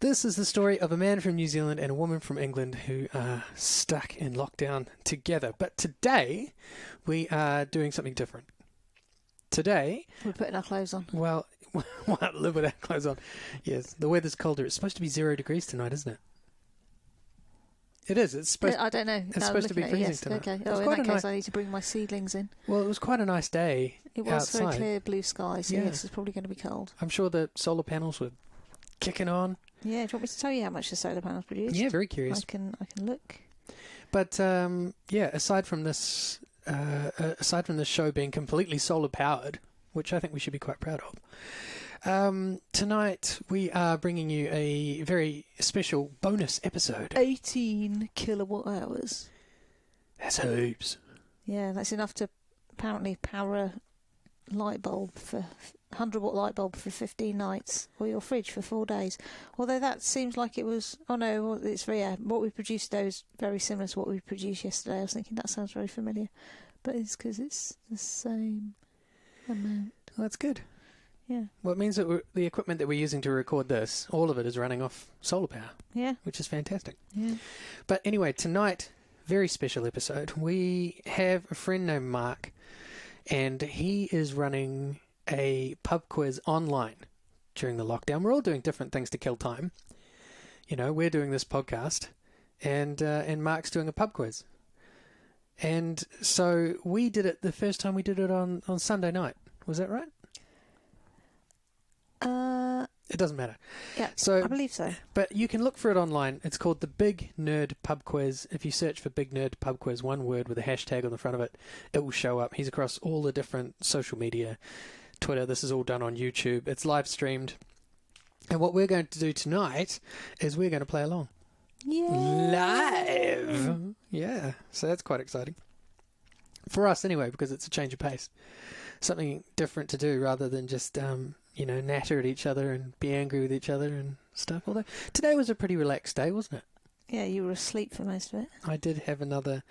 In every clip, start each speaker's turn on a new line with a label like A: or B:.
A: This is the story of a man from New Zealand and a woman from England who are stuck in lockdown together. But today, we are doing something different. Today...
B: We're putting our clothes on.
A: Well, live with our clothes on. Yes, the weather's colder. It's supposed to be 0 degrees tonight, isn't it? It is. It's supposed.
B: I don't know.
A: It's supposed to be freezing tonight.
B: Okay. Oh, in that case, I need to bring my seedlings in.
A: Well, it was quite a nice day.
B: It was
A: outside.
B: very clear blue sky, so yes, it's probably going to be cold.
A: I'm sure the solar panels were kicking on.
B: Yeah, do you want me to tell you how much the solar panels produce?
A: Yeah, very curious.
B: I can look.
A: But aside from this show being completely solar powered, which I think we should be quite proud of, tonight we are bringing you a very special bonus episode.
B: 18 kilowatt hours.
A: That's heaps.
B: Yeah, that's enough to apparently power a light bulb for 100-watt light bulb for 15 nights, or your fridge for 4 days. Although that seems like it was. Oh no, it's what we produced today is very similar to what we produced yesterday. I was thinking that sounds very familiar, but it's because it's the same amount.
A: Well, that's good.
B: Yeah.
A: Well, it means that the equipment that we're using to record this, all of it is running off solar power.
B: Yeah.
A: Which is fantastic.
B: Yeah.
A: But anyway, tonight, very special episode. We have a friend named Mark, and he is running a pub quiz online during the lockdown. We're all doing different things to kill time. You know, we're doing this podcast, and Mark's doing a pub quiz. And so we did it the first time we did it on Sunday night. Was that right? It doesn't matter.
B: Yeah,
A: so,
B: I believe so.
A: But you can look for it online. It's called the Big Nerd Pub Quiz. If you search for Big Nerd Pub Quiz, one word with a hashtag on the front of it, it will show up. He's across all the different social media, Twitter. This is all done on YouTube. It's live streamed. And what we're going to do tonight is we're going to play along.
B: Yeah.
A: Live! Yeah. So that's quite exciting. For us anyway, because it's a change of pace. Something different to do rather than just... natter at each other and be angry with each other and stuff. Although today was a pretty relaxed day, wasn't it?
B: Yeah, you were asleep for most of it.
A: I did have another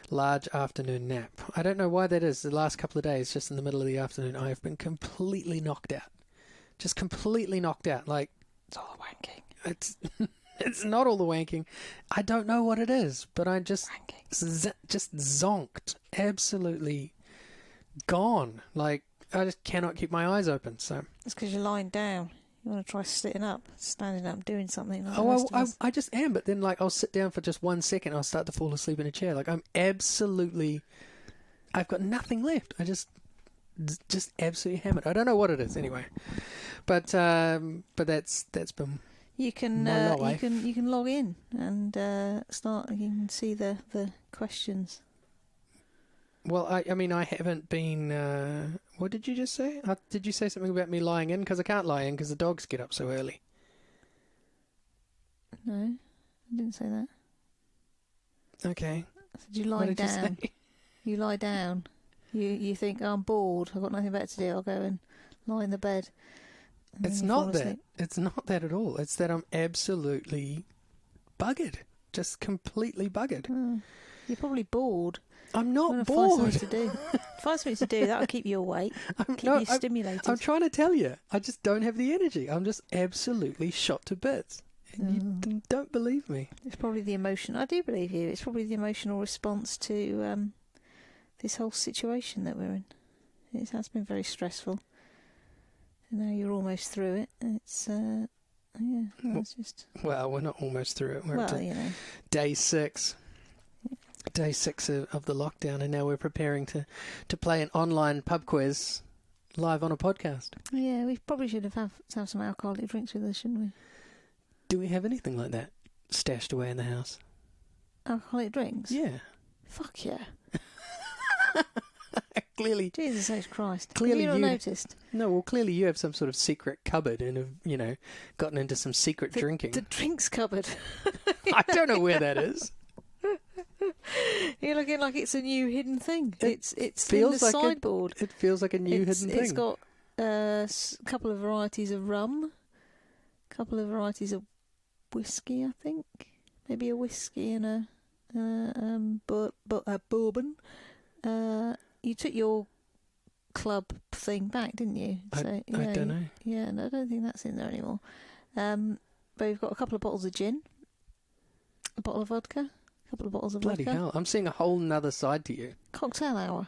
A: large afternoon nap. I don't know why that is. The last couple of days, just in the middle of the afternoon, I have been completely knocked out. Just completely knocked out. Like,
B: it's all the wanking.
A: It's not all the wanking. I don't know what it is, but I just just zonked. Absolutely gone. Like, I just cannot keep my eyes open. So
B: it's because you're lying down. You want to try sitting up, standing up, doing something.
A: Like I just am. But then, like, I'll sit down for just 1 second. I'll start to fall asleep in a chair. Like, I've got nothing left. I just absolutely hammered. I don't know what it is anyway. But that's been.
B: You can you can log in and start. You can see the questions.
A: Well, I mean, I haven't been... what did you just say? Did you say something about me lying in? Because I can't lie in because the dogs get up so early.
B: No, I didn't say that.
A: Okay.
B: I said you lie down. You lie down. You think, I'm bored, I've got nothing better to do, I'll go and lie in the bed.
A: It's not that. It's not that at all. It's that I'm absolutely buggered. Just completely buggered.
B: You're probably bored.
A: I'm not bored.
B: Find something to do. That'll keep you awake. Keep you stimulated.
A: I'm trying to tell you. I just don't have the energy. I'm just absolutely shot to bits. And you don't believe me.
B: It's probably the emotion. I do believe you. It's probably the emotional response to this whole situation that we're in. It has been very stressful. And now you're almost through it. It's it's just.
A: Well, we're not almost through it. We're up to day 6. Day 6 of the lockdown, and now we're preparing to play an online pub quiz live on a podcast.
B: Yeah, we probably should have some alcoholic drinks with us, shouldn't we?
A: Do we have anything like that stashed away in the house?
B: Alcoholic drinks?
A: Yeah.
B: Fuck yeah.
A: Clearly.
B: Jesus H. Christ.
A: Clearly
B: have you not noticed?
A: No, well, clearly you have some sort of secret cupboard and have, gotten into some secret drinking.
B: The drinks cupboard.
A: I don't know where that is.
B: You're looking like it's a new hidden thing. It's
A: feels
B: in the
A: like
B: sideboard.
A: It feels like a new hidden thing.
B: It's got a couple of varieties of rum, a couple of varieties of whiskey, I think. Maybe a whiskey and a bourbon. You took your club thing back, didn't you?
A: I don't know.
B: Yeah, no, I don't think that's in there anymore. but we've got a couple of bottles of gin, a bottle of vodka, a couple of bottles of
A: Bloody
B: liquor.
A: hell. I'm seeing a whole nother side to you.
B: Cocktail hour.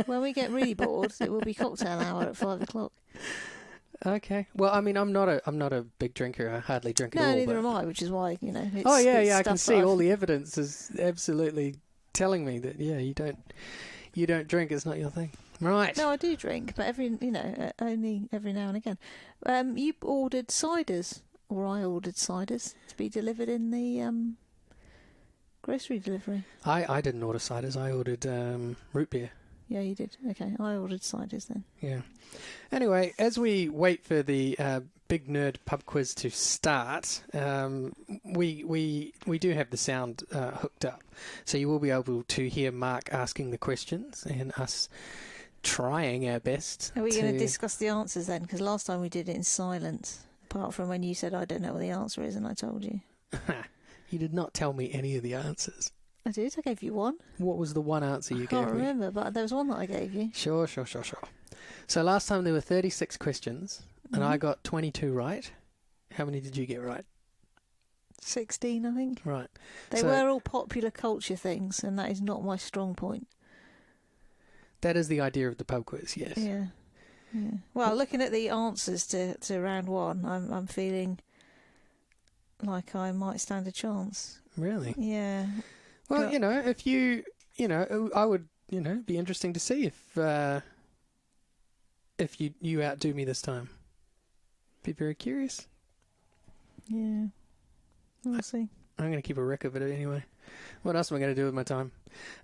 B: When we get really bored, it will be cocktail hour at 5 o'clock.
A: Okay. Well, I mean, I'm not a big drinker. I hardly drink at all.
B: No, neither
A: but...
B: am I, which is why, you know. It's,
A: Oh, yeah,
B: it's
A: yeah. I can
B: stuff that
A: see
B: I've-
A: all the evidence is absolutely telling me that, yeah, you don't drink. It's not your thing. Right.
B: No, I do drink, but only every now and again. You ordered ciders, or I ordered ciders to be delivered in the grocery delivery.
A: I didn't order ciders. I ordered root beer.
B: Yeah, you did. Okay, I ordered ciders then.
A: Yeah. Anyway, as we wait for the Big Nerd Pub Quiz to start, we do have the sound hooked up, so you will be able to hear Mark asking the questions and us trying our best.
B: Are we going to discuss the answers then? Because last time we did it in silence, apart from when you said, I don't know what the answer is, and I told you.
A: You did not tell me any of the answers.
B: I did. I gave you one.
A: What was the one answer you
B: I
A: gave
B: can't
A: me?
B: remember, but there was one that I gave you.
A: Sure. So last time there were 36 questions, and I got 22 right. How many did you get right?
B: 16, I think.
A: Right.
B: They
A: So-
B: were all popular culture things, and that is not my strong point.
A: That is the idea of the pub quiz, yes.
B: Yeah. Well, looking at the answers to round one, I'm feeling like I might stand a chance.
A: Really?
B: Yeah.
A: Well,
B: But-
A: if you I would, be interesting to see if you outdo me this time. Be very curious.
B: Yeah. We'll see.
A: I'm going to keep a record of it anyway. What else am I going to do with my time?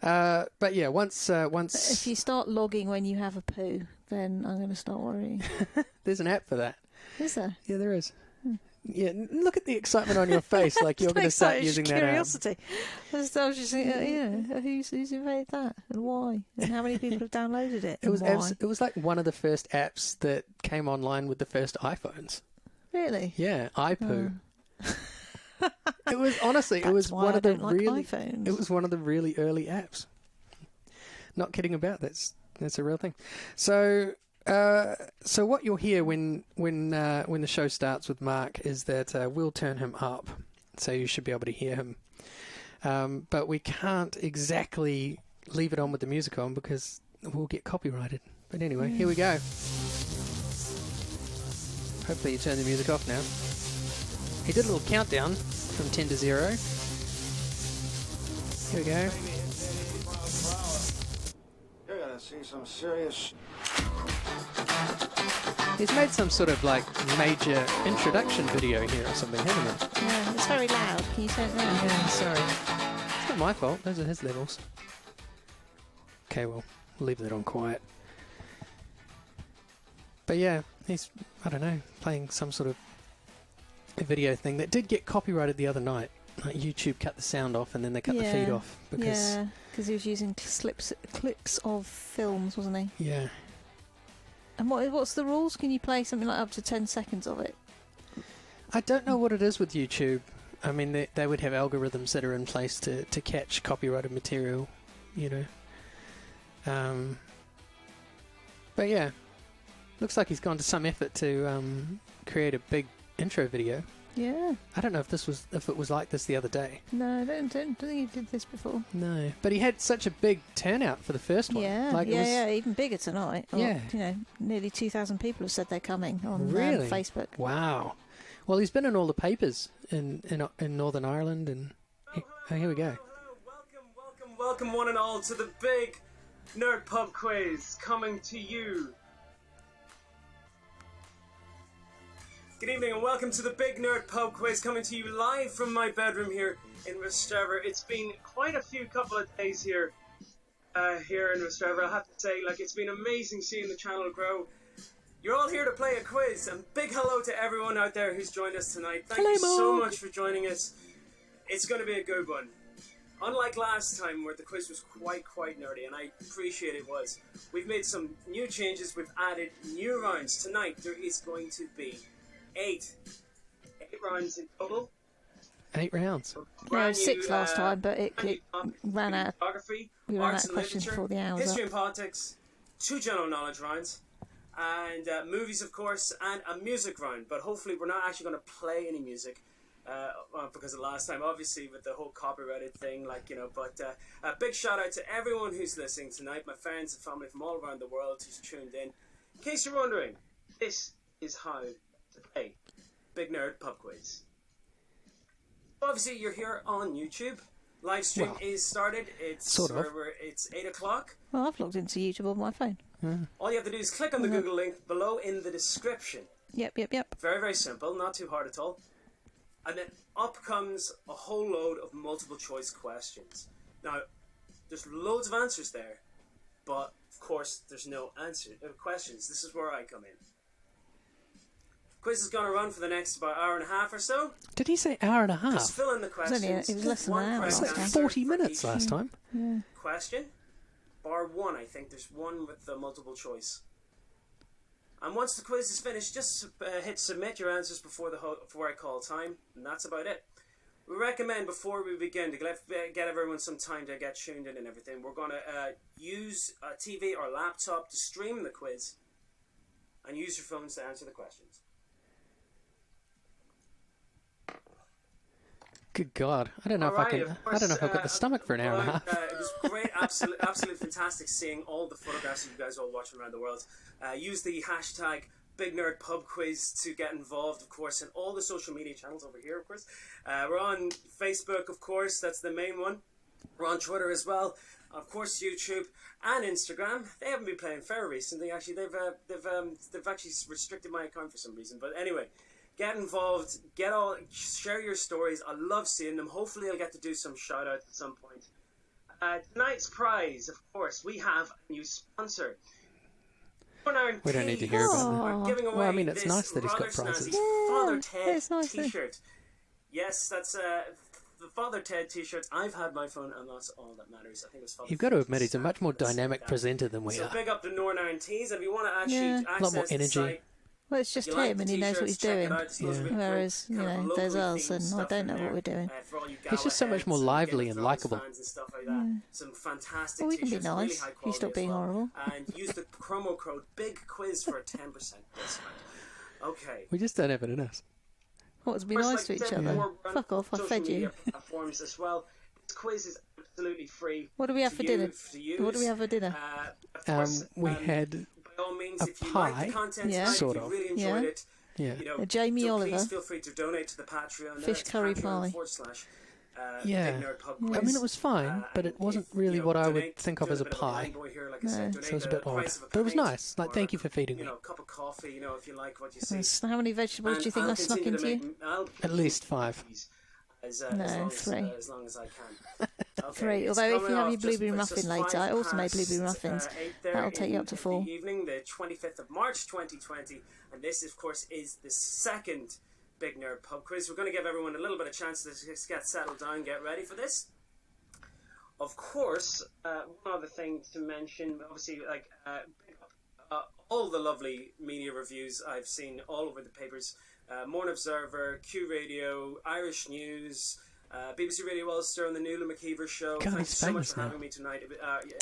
A: But yeah, once
B: If you start logging when you have a poo, then I'm going to start worrying.
A: there's an app for that.
B: Is there?
A: Yeah, there is. Yeah, look at the excitement on your face, like you're going to start using that app.
B: Curiosity. I was just thinking, who's invented that and why and how many people have downloaded it?
A: It was
B: and why?
A: it was like one of the first apps that came online with the first iPhones.
B: Really?
A: Yeah, iPoo. It was honestly, it
B: That's
A: was
B: why
A: one
B: I
A: of the
B: don't like
A: really,
B: iPhones.
A: it was one of the really early apps. Not kidding about that's a real thing. So what you'll hear when the show starts with Mark is that we'll turn him up, so you should be able to hear him. But we can't exactly leave it on with the music on because we'll get copyrighted. But anyway, here we go. Hopefully you turn the music off now. He did a little countdown from 10 to 0. Here we go.
C: You're gonna see some serious.
A: He's made some sort of like major introduction video here or something, hasn't he?
B: Yeah, it's very loud. Can you turn it down?
A: Yeah, sorry. It's not my fault. Those are his levels. Okay, well, we'll leave that on quiet. But yeah, he's, I don't know, playing some sort of a video thing that did get copyrighted the other night. Like YouTube cut the sound off and then they cut the feed off because
B: he was using clips of films, wasn't he?
A: yeah.
B: And what's the rules? Can you play something like up to 10 seconds of it?
A: I don't know what it is with YouTube. I mean, they would have algorithms that are in place to catch copyrighted material, But yeah, looks like he's gone to some effort to create a big intro video.
B: Yeah.
A: I don't know if it was like this the other day.
B: No, I don't think he did this before.
A: No, but he had such a big turnout for the first one.
B: Yeah,
A: like
B: even bigger tonight.
A: Yeah.
B: Nearly 2,000 people have said they're coming on
A: Really?
B: Facebook.
A: Wow. Well, he's been in all the papers in Northern Ireland, and here we go.
D: Welcome one and all to the Big Nerd Pub Quiz coming to you. Good evening and welcome to the Big Nerd Pub Quiz coming to you live from my bedroom here in Rostrevor. It's been quite a couple of days here in Rostrevor. I have to say, it's been amazing seeing the channel grow. You're all here to play a quiz, and big hello to everyone out there who's joined us tonight. Thank you so much for joining us. It's going to be a good one. Unlike last time where the quiz was quite nerdy, and I appreciate it was, we've made some new changes, we've added new rounds. Tonight there is going to be 8 rounds in total.
A: 8 rounds.
B: Yeah, 6 last time, but it ran out.
D: Geography,
B: We ran
D: arts
B: out of
D: and
B: questions
D: literature,
B: before the hour's
D: history
B: up.
D: and politics, 2 general knowledge rounds, and movies, of course, and a music round. But hopefully we're not actually going to play any music because of last time, obviously, with the whole copyrighted thing, But a big shout out to everyone who's listening tonight, my friends and family from all around the world who's tuned in. In case you're wondering, this is how to play Big Nerd Pub Quiz. Obviously, you're here on YouTube. Live stream is started. It's
A: sort of.
D: It's 8 o'clock.
B: Well, I've logged into YouTube on my phone.
D: All you have to do is click on the Google link below in the description.
B: Yep.
D: Very, very simple. Not too hard at all. And then up comes a whole load of multiple choice questions. Now, there's loads of answers there, but of course, there's no questions. This is where I come in. Quiz is going to run for the next about hour and a half or so.
A: Did he say hour and a half?
D: Just fill in the questions.
B: It was less than an hour.
D: One
A: It's
D: correct
A: like
D: answer
A: 40
D: for
A: minutes
D: each
A: last time.
D: question. Bar one, I think. There's one with the multiple choice. And once the quiz is finished, just hit submit your answers before I call time, and that's about it. We recommend before we begin to get everyone some time to get tuned in and everything. We're going to use a TV or laptop to stream the quiz, and use your phones to answer the questions.
A: Good God, I don't know if I can. I don't know if I've got the stomach for an hour and a half.
D: It was great, absolutely fantastic seeing all the photographs of you guys all watching around the world. Use the hashtag Big Nerd Pub Quiz to get involved, of course, and all the social media channels over here, of course. We're on Facebook, of course, that's the main one. We're on Twitter as well, of course, YouTube and Instagram. They haven't been playing fair recently. Actually, they've actually restricted my account for some reason. But anyway. Get involved, share your stories. I love seeing them. Hopefully I'll get to do some shout outs at some point. Tonight's prize, of course, we have a new sponsor.
A: We don't need to hear about that.
D: We're giving away
A: Well, I mean, it's
D: this
A: nice that he's got
D: rather
A: prizes.
D: snazzy Father
B: Yeah,
D: Ted
B: it's nice,
D: t-shirt. Yes, that's the Father Ted t-shirts. I've had my phone, and that's all that matters. I think it's Father
A: You've got to
D: Ted
A: admit, he's a much more
D: t-shirt.
A: dynamic presenter than we
D: So
A: are.
D: big up to Northern Iron Tees. If you want to actually
B: Yeah.
A: A lot more
D: access the
A: energy.
D: site,
B: Well, it's just
D: you like
B: him,
D: the
B: and he knows what he's
D: t-shirts, check it
B: doing.
D: out. It's loads of really
B: Whereas,
D: great kind of
B: there's
D: locally
B: us,
D: themed
B: and I
D: stuff
B: don't
D: in
B: know
D: there.
B: what we're doing.
D: For all you
A: He's just so much
D: Galahad
A: more
D: and
A: lively
D: Game of
A: and
D: Thrones
A: likeable.
D: fans and stuff like that. Some fantastic
B: Well, we can be
D: t-shirts, really
B: nice.
D: high
B: You
D: quality
B: stop
D: as
B: being
D: well.
B: horrible.
D: And use the promo code BIGQUIZ for a 10% discount. Okay.
A: We just don't have it in us.
B: What, to be
D: Of course,
B: nice to
D: like
B: each
D: I said
B: other?
D: before, we're on
B: Fuck off, I
D: social
B: fed you.
D: media platforms as well. This quiz is absolutely free.
B: What do we have
D: to
B: for dinner?
D: use.
B: What do we have for dinner?
D: Of course,
A: We had
D: by all means,
A: a
D: if you like
A: pie,
D: the content
B: Yeah.
D: tonight,
A: Sort
D: if you
A: of.
D: really enjoyed
B: Yeah.
D: it,
A: yeah.
B: A Jamie
D: so
B: Oliver.
D: please feel free to donate to the Patreon.
B: Fish curry pie.
A: Yeah.
D: Big Nerd Pub
A: I
D: Quiz.
A: mean, it was fine, but it wasn't really what I would think of as a pie.
B: No.
A: So it was a bit odd. But it was nice. Like, thank you for feeding me.
D: A cup of coffee, if you like what you see.
B: How many vegetables do you think I snuck into you?
A: At least 5.
B: No, 3.
D: As long as I can. Okay,
B: 3.
D: it's
B: Although if
D: coming
B: you have
D: off
B: your blueberry
D: just
B: muffin later,
D: 5
B: I also made
D: past,
B: blueberry muffins.
D: 8 there
B: That'll take you up to
D: in
B: 4.
D: the evening, the 25th of March 2020, and this, of course, is the second Big Nerd Pub Quiz. We're going to give everyone a little bit of chance to just get settled down, get ready for this. Of course, one other thing to mention, obviously, all the lovely media reviews I've seen all over the papers. Morn Observer, Q Radio, Irish News, BBC Radio Ulster, and the Nuala McKeever Show.
A: God,
D: Thanks
A: he's
D: so much
A: famous
D: for
A: now.
D: having me tonight.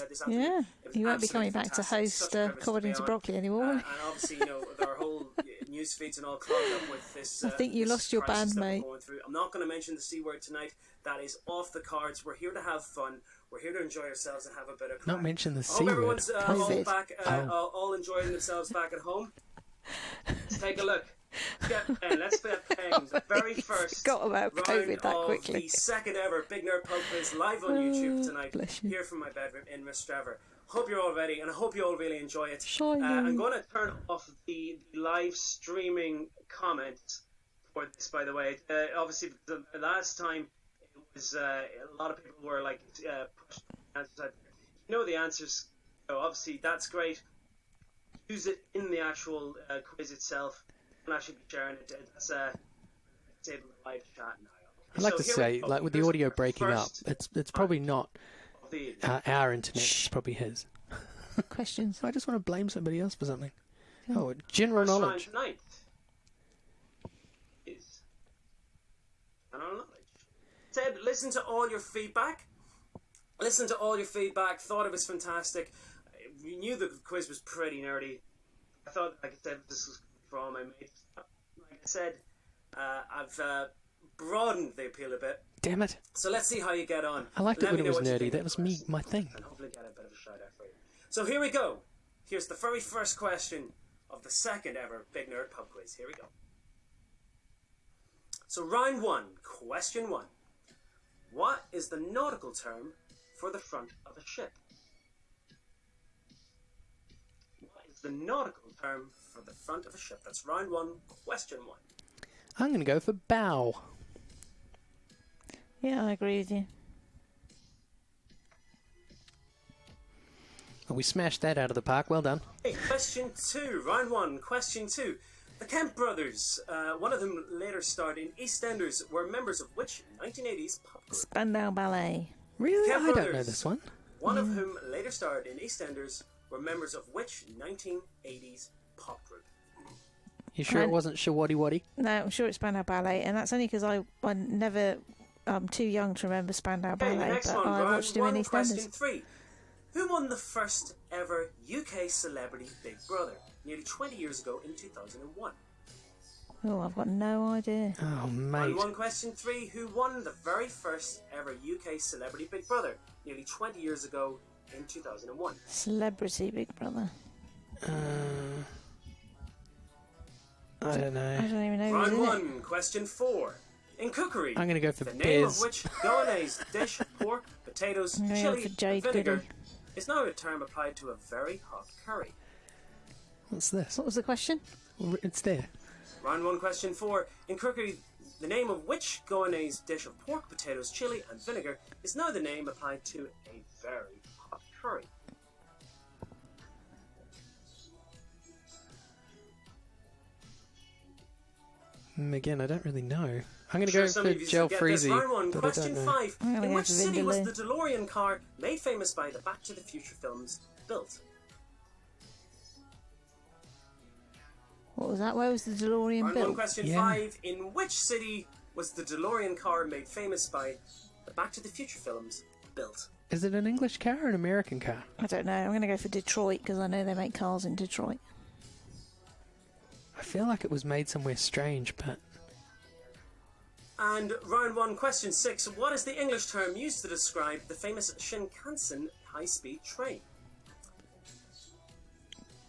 D: This afternoon.
B: Yeah.
D: It was
B: You won't be coming
D: absolutely
B: back to
D: fantastic.
B: host
D: Such a privilege
B: According
D: be
B: to
D: on.
B: Broccoli anymore.
D: And obviously, our whole news feeds and all clogged up with this.
B: I think you
D: this
B: lost your
D: crisis that we're
B: bandmate.
D: going through. I'm not going to mention the C word tonight. That is off the cards. We're here to have fun. We're here to enjoy ourselves and have a bit of crack.
A: Not mention the
D: I
A: C
D: hope
A: word.
D: everyone's all
B: COVID.
D: back,
A: Oh.
D: all enjoying themselves back at home. Let's take a look. Let's get playing the very first
B: Forgot about
D: round
B: COVID that
D: of
B: quickly.
D: the second ever Big Nerd Pub Quiz live on YouTube tonight,
B: bless you.
D: here from my bedroom in Mistraver. Hope you're all ready, and I hope you all really enjoy it.
B: Shiny.
D: I'm going to turn off the live streaming comments for this, by the way. Obviously, the last time it was a lot of people were pushed answers out. You know the answers, so obviously that's great. Use it in the actual quiz itself. I'm actually sharing it. That's disable the live chat now.
A: I'd like
D: So
A: to
D: here
A: say,
D: we go.
A: like with the
D: Here's
A: audio
D: the
A: breaking up,
D: first
A: it's probably not
D: of the
A: our internet. It's probably his.
B: Questions.
A: I just want to blame somebody else for something. Oh, general
D: first round
A: knowledge.
D: tonight is general knowledge. Ted, listen to all your feedback. Thought it was fantastic. We knew the quiz was pretty nerdy. I thought, like I said, this was for all my mates. Like I said, I've broadened the appeal a bit.
A: Damn it.
D: So let's see how you get on.
A: I liked it
D: Let
A: when
D: me
A: it
D: know
A: was
D: what you
A: nerdy.
D: think
A: That
D: of
A: was
D: the
A: me,
D: question,
A: my thing.
D: and hopefully get a bit of a shout out for you. So here we go. Here's the very first question of the second ever Big Nerd Pub Quiz. Here we go. So round one, question one. What is the nautical term for the front of a ship? What is the nautical term for the front of a ship? That's round one, question one.
A: I'm going to go for bow.
B: Yeah, I agree with you.
A: Well, we smashed that out of the park. Well done.
D: Okay, question two, round one, question two. The Kemp brothers, one of them later starred in EastEnders, were members of which 1980s pop group?
B: Spandau Ballet.
A: Really?
D: Kemp
A: I don't know
D: Brothers.
A: this one.
D: One of whom later starred in EastEnders, were members of which 1980s pop group?
A: You sure it
B: And-
A: wasn't Shawaddy Waddy?
B: No, I'm sure it's Spandau Ballet, and that's only because I'm never too young to remember Spandau
D: Okay, the
B: Ballet,
D: next
B: but
D: one,
B: I
D: round
B: watched him in
D: one, question
B: EastEnders.
D: three. Who won the first ever UK celebrity Big Brother nearly 20 years ago in 2001?
B: Oh, I've got no idea.
A: Oh,
D: Round
A: mate.
D: one, question three. Who won the very first ever UK celebrity Big Brother nearly 20 years ago in 2001?
B: Celebrity Big Brother.
A: I don't
B: I
A: know.
B: don't even know
D: Round
B: who's in it.
D: one, question four. In cookery,
A: I'm going to go for
D: the name
A: Bez.
D: of which Goanese dish, pork, potatoes,
B: I'm going
D: chili,
B: for
D: and
B: Jade
D: vinegar,
B: Goody.
D: is now a term applied to a very hot curry.
A: What's this?
B: What was the question?
A: It's there.
D: Round one, question four. In cookery, the name of which Goanese dish of pork, potatoes, chili, and vinegar is now the name applied to a very hot curry.
A: Again, I don't really know. I'm going to
D: Sure,
A: go
D: some
A: for
D: of you
A: Gel
D: get this. Round one,
A: Freezy, but I
D: question
A: don't know.
D: five.
B: I'm gonna
D: In
B: go
D: which
B: for
D: city was
B: Vindaloo.
D: the DeLorean car made famous by the Back to the Future films built?
B: What was that? Where was the DeLorean
D: Round one,
B: built?
D: question
A: Yeah.
D: five. In which city was the DeLorean car made famous by the Back to the Future films built?
A: Is it an English car or an American car?
B: I don't know. I'm going to go for Detroit because I know they make cars in Detroit.
A: I feel like it was made somewhere strange, but...
D: And round one, question six. What is the English term used to describe the famous Shinkansen high-speed train?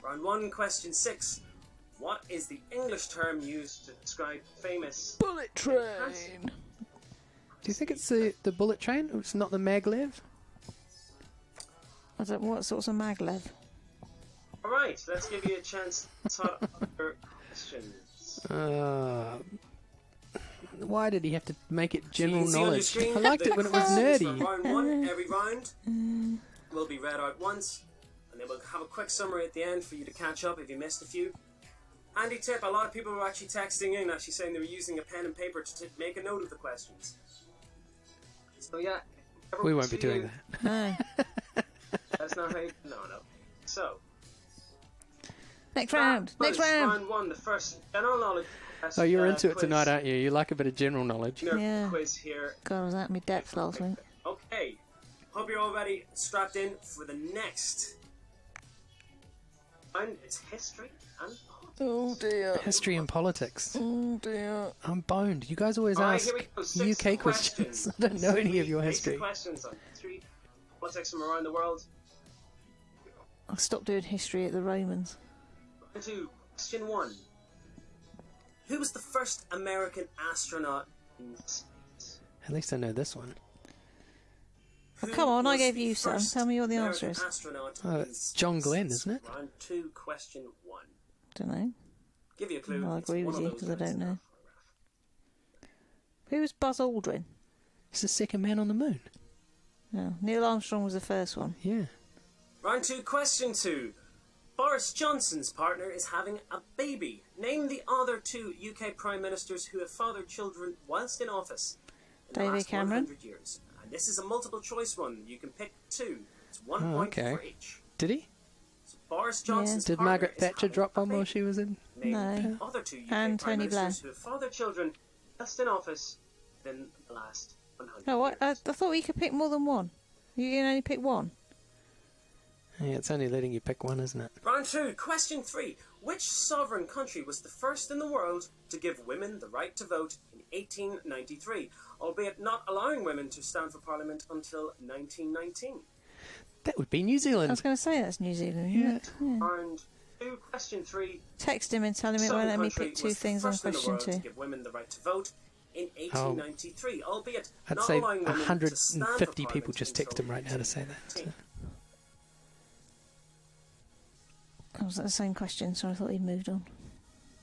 D: Round one, question six. What is the English term used to describe the famous
B: Bullet
D: train.
A: Do you think it's the bullet train? It's not the maglev?
B: I don't. What sorts of maglev?
D: Alright, let's give you a chance to start other questions.
A: Why did he have to make it general
D: So you can see on your
A: knowledge?
D: screen
A: I liked
D: the
A: it when it was
D: questions
A: nerdy.
D: for round one. Every round will be read out once, and then we'll have a quick summary at the end for you to catch up if you missed a few. Handy tip, a lot of people were actually texting in, actually saying they were using a pen and paper to make a note of the questions. So yeah. if
A: We
D: ever
A: won't be
D: see
A: doing
D: you-
A: that.
B: No.
D: That's not how you... No. So,
B: Next round. Next round.
D: Round one, the first general knowledge
A: Oh, you're into it
D: quiz.
A: tonight, aren't you? You like a bit of general knowledge.
D: Nerd
B: Yeah.
D: quiz here.
B: God, I was out of my depth last week.
D: Okay. Hope you're all ready, strapped in for the next. And it's history and politics.
B: Oh dear.
A: History and politics.
B: Oh dear.
A: I'm boned. You guys always
D: All right,
A: ask
D: here we go. Six
A: UK questions. I don't know any of your
D: Basic
A: history.
D: questions on history, politics from around the world.
B: I stopped doing history at the Romans.
D: Round two, question one. Who was the first American astronaut in space?
A: At least I know this one.
B: Oh,
D: Who
B: come on, I
D: was
B: gave
D: the
B: you some.
D: first
B: Tell me what the
D: American
B: answer is.
D: astronaut
A: Oh,
D: in
A: it's John
D: space?
A: Glenn, isn't it?
D: Round two, question one.
B: Don't know.
D: Give you a clue.
B: Well, I
D: It's
B: agree
D: one
B: with
D: of
B: you,
D: those
B: 'cause I
D: words
B: don't know.
D: enough.
B: Who was Buzz Aldrin?
A: He's the second man on the moon.
B: No, Neil Armstrong was the first one.
A: Yeah.
D: Round two, question two. Boris Johnson's partner is having a baby. Name the other two UK Prime Ministers who have fathered children whilst in office in the
B: David
D: last
B: Cameron.
D: 100 years. And this is a multiple choice one. You can pick two. It's 1
A: Oh,
D: point
A: okay.
D: for each.
A: Did he?
D: So Boris Johnson's
A: Did
D: partner
A: Margaret
D: is
A: Thatcher
D: having
A: drop
D: a
A: one while
D: baby.
A: she was in?
D: Name
B: No.
D: the other two UK
B: And
D: Prime
B: Tony Blair.
D: Ministers who have fathered children just in office in the last 100
B: No, what? I
D: years.
B: thought you could pick more than one. You can only pick one.
A: Yeah, it's only letting you pick one, isn't it?
D: Round 2, question 3. Which sovereign country was the first in the world to give women the right to vote in 1893, albeit not allowing women to stand for Parliament until 1919?
A: That would be New
B: I
A: Zealand.
B: was going to say that's New Zealand. Yeah.
D: Round 2, question 3.
B: Text him and tell him it won't let me pick two things on question
D: in the world
B: 2.
D: to give women the right to vote in 1893, albeit
A: I'd
D: not
A: say
D: allowing women to stand for
A: 150 people
D: Parliament
A: just text
D: until
A: him right now to say that.
D: 1919.
B: Was that the same question? So I thought he'd moved on.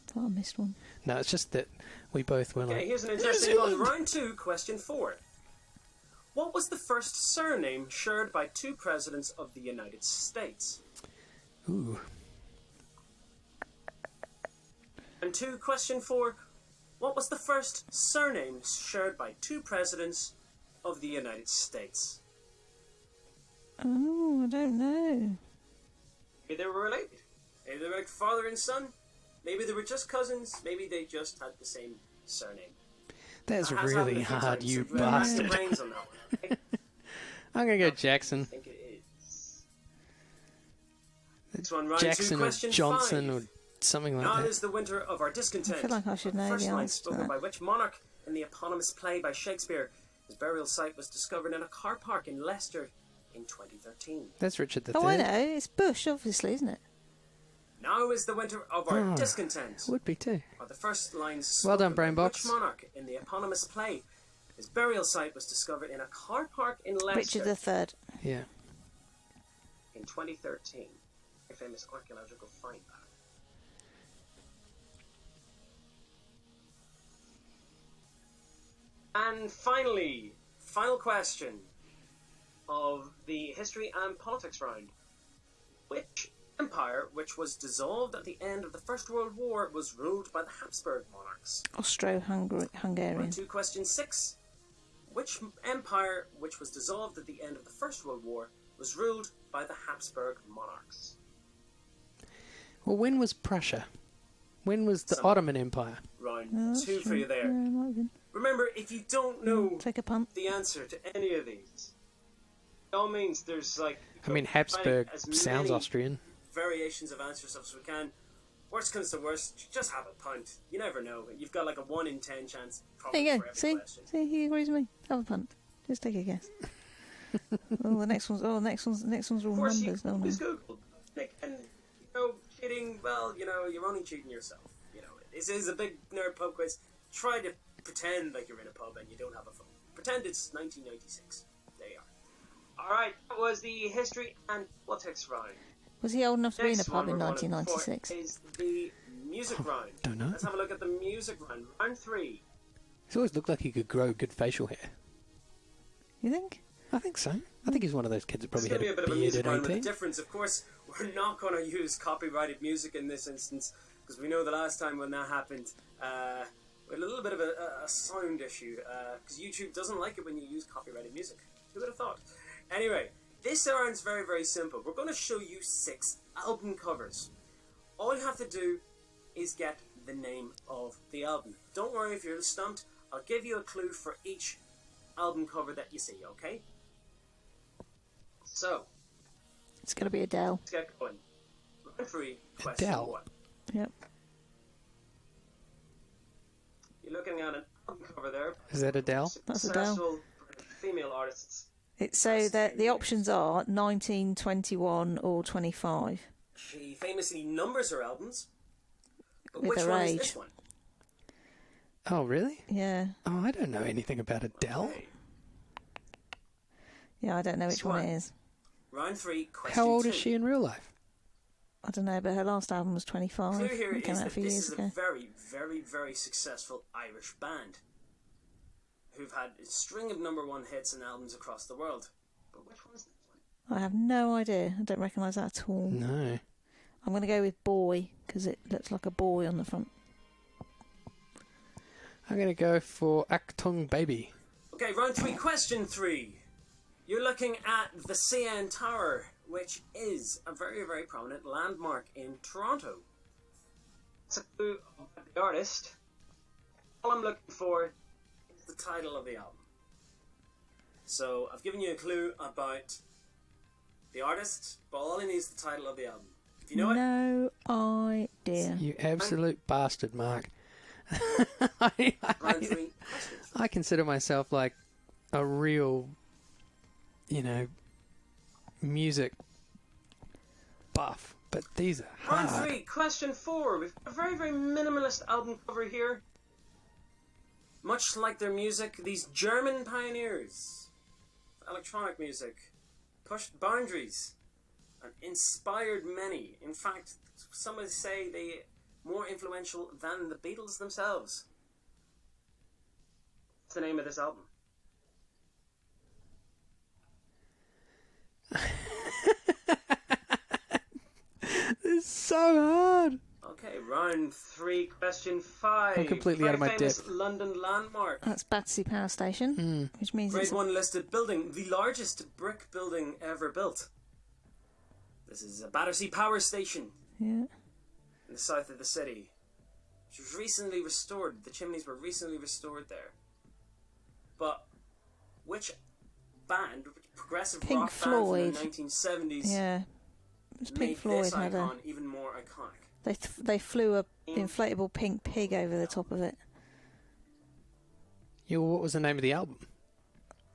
B: Thought I missed one.
A: No, it's just that we both were
D: Okay,
A: like,
D: here's an interesting one. Round 2, question 4. What was the first surname shared by 2 presidents of the United States?
A: ooh.
D: And 2, question 4. What was the first surname shared by 2 presidents of the United States?
B: Oh, I don't know.
D: Maybe they were related. Maybe they were like father and son. Maybe they were just cousins. Maybe they just had the same surname.
A: That's
D: That has
A: really
D: happened a few
A: hard,
D: times,
A: you
D: so rack the
A: bastard.
D: brains on that one. Okay?
A: I'm going to go Jackson.
D: I think it is. Next one, round 2,
A: Jackson or
D: question
A: Johnson
D: 5.
A: or something like
D: Now
A: that.
D: is the winter of our discontent.
B: I feel like I should know
D: First
B: the
D: line
B: answer to
D: spoken
B: that.
D: by which monarch in the eponymous play by Shakespeare? His burial site was discovered in a car park in Leicester in 2013.
A: That's Richard III.
B: Oh, I know. It's Bush, obviously, isn't it?
D: Now is the winter of our discontent.
A: Would be too.
D: Are the first lines
A: Well done,
D: spoken by
A: Brainbox.
D: which monarch in the eponymous play? His burial site was discovered in a car park in Leicester
B: Richard III.
A: Yeah.
D: in 2013. A famous archaeological find. And finally, final question of the history and politics round. Which empire, which was dissolved at the end of the First World War, was ruled by the Habsburg monarchs?
B: Austro-Hungarian.
D: Round 2, question 6. Which empire, which was dissolved at the end of the First World War, was ruled by the Habsburg monarchs?
A: Well, when was Prussia? When was the Ottoman Empire?
D: Round 2 for you there.
B: Yeah, might have been.
D: Remember, if you don't know
B: Take a punt.
D: the answer to any of these, by all means, there's like...
A: I mean, Habsburg
D: as
A: sounds
D: many
A: Austrian.
D: variations of answers as we can. Worst comes to worst, just have a punt. You never know. You've got like a 1 in 10 chance
B: There
D: probably
B: you
D: for
B: go.
D: every
B: See?
D: question.
B: See, he agrees with me. Have a punt. Just take a guess. The next one's all
D: Of course, you
B: numbers.
D: can
B: Oh, no.
D: always Google. Nick, and, cheating, well, you're only cheating yourself. This is a big nerd pub quiz. Try to pretend like you're in a pub and you don't have a phone. Pretend it's 1996. There you are. Alright, that was the history and politics round.
B: Was he old enough to be in a
D: Next
B: pub
D: one
B: in
D: we're going for
B: 1996?
D: is the music round.
A: Don't know.
D: Let's have a look at the music round. Round 3.
A: He's always looked like he could grow good facial hair.
B: You think?
A: I think so. I think he's one of those kids that
D: This is
A: probably
D: going
A: had
D: to be a bit
A: a
D: of a
A: beard
D: music
A: at
D: round with a
A: 18.
D: difference. Of course, we're not going to use copyrighted music in this instance because we know the last time when that happened, we had a little bit of a sound issue because YouTube doesn't like it when you use copyrighted music. Who would have thought? Anyway, this round's very, very simple. We're going to show you 6 album covers. All you have to do is get the name of the album. Don't worry if you're stumped. I'll give you a clue for each album cover that you see, okay? So,
B: It's going to be Adele.
D: let's get going. Round 3, question
A: Adele.
D: 1.
B: Yep.
D: You're looking at an album cover there.
A: Is that Adele?
B: That's
D: Successful female artists.
B: So the options are 19, 21 or 25.
D: She famously numbers her albums. But
B: With
D: which
B: her
D: one
B: age.
D: is this one?
A: Oh, really?
B: Yeah.
A: Oh, I don't know anything about Adele.
D: Okay.
B: Yeah, I don't know which one it is.
D: Round 3, question
A: How old
D: 2.
A: is she in real life?
B: I don't know, but her last album was 25.
D: Clue here
B: It came
D: is
B: out a
D: that
B: few
D: this
B: years
D: is
B: ago.
D: a very, very, very successful Irish band who've had a string of #1 hits and albums across the world. But which one's this one?
B: I have no idea. I don't recognise that at all.
A: No.
B: I'm going to go with Boy because it looks like a boy on the front.
A: I'm going to go for Actung Baby.
D: Okay, round 3, question 3. You're looking at the CN Tower, which is a very, very prominent landmark in Toronto. It's a clue about the artist. All I'm looking for is the title of the album. So I've given you a clue about the artist, but all I need is the title of the album. If you know it,
B: No idea.
A: You absolute bastard, Mark. I
D: round 3 questions.
A: I consider myself like a real, music buff, but these are
D: Round
A: hard.
D: 3, question 4. We've got a very, very minimalist album cover here. Much like their music, these German pioneers of electronic music pushed boundaries and inspired many. In fact, some would say they more influential than the Beatles themselves. What's the name of this album?
A: It's so hard.
D: Okay, round 3, question 5.
A: I'm completely out of my
D: Very famous
A: depth.
D: London landmark.
B: That's Battersea Power Station, which means
D: Grade
B: it's
D: 1 listed building, the largest brick building ever built. This is a Battersea Power Station
B: yeah.
D: in the south of the city, which was recently restored. The chimneys were recently restored there. But which band, progressive
B: Pink
D: rock
B: Floyd.
D: band from the 1970s,
B: Yeah, it was
D: made
B: Pink Floyd
D: this
B: had a.
D: icon even more iconic?
B: They flew a inflatable pink pig over the top of it.
A: What was the name of the album?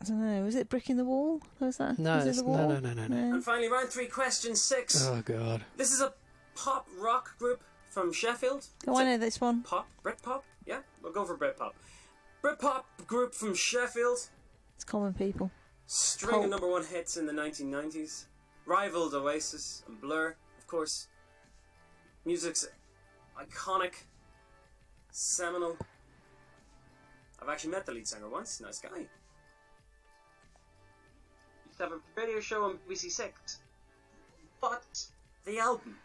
B: I don't know. Was it Brick in the Wall? Was that?
A: No,
B: was it
A: it's-
B: the wall?
A: no.
D: And finally, round 3, question 6.
A: Oh, God.
D: This is a pop rock group from Sheffield.
B: Oh, I know this one.
D: Pop? Britpop? Yeah, we'll go for Britpop. Britpop group from Sheffield.
B: It's Common People.
D: String of #1 hits in the 1990s. Rivaled Oasis and Blur, of course. Music's iconic, seminal. I've actually met the lead singer once. Nice guy. Used to have a radio show on BBC 6. But the album.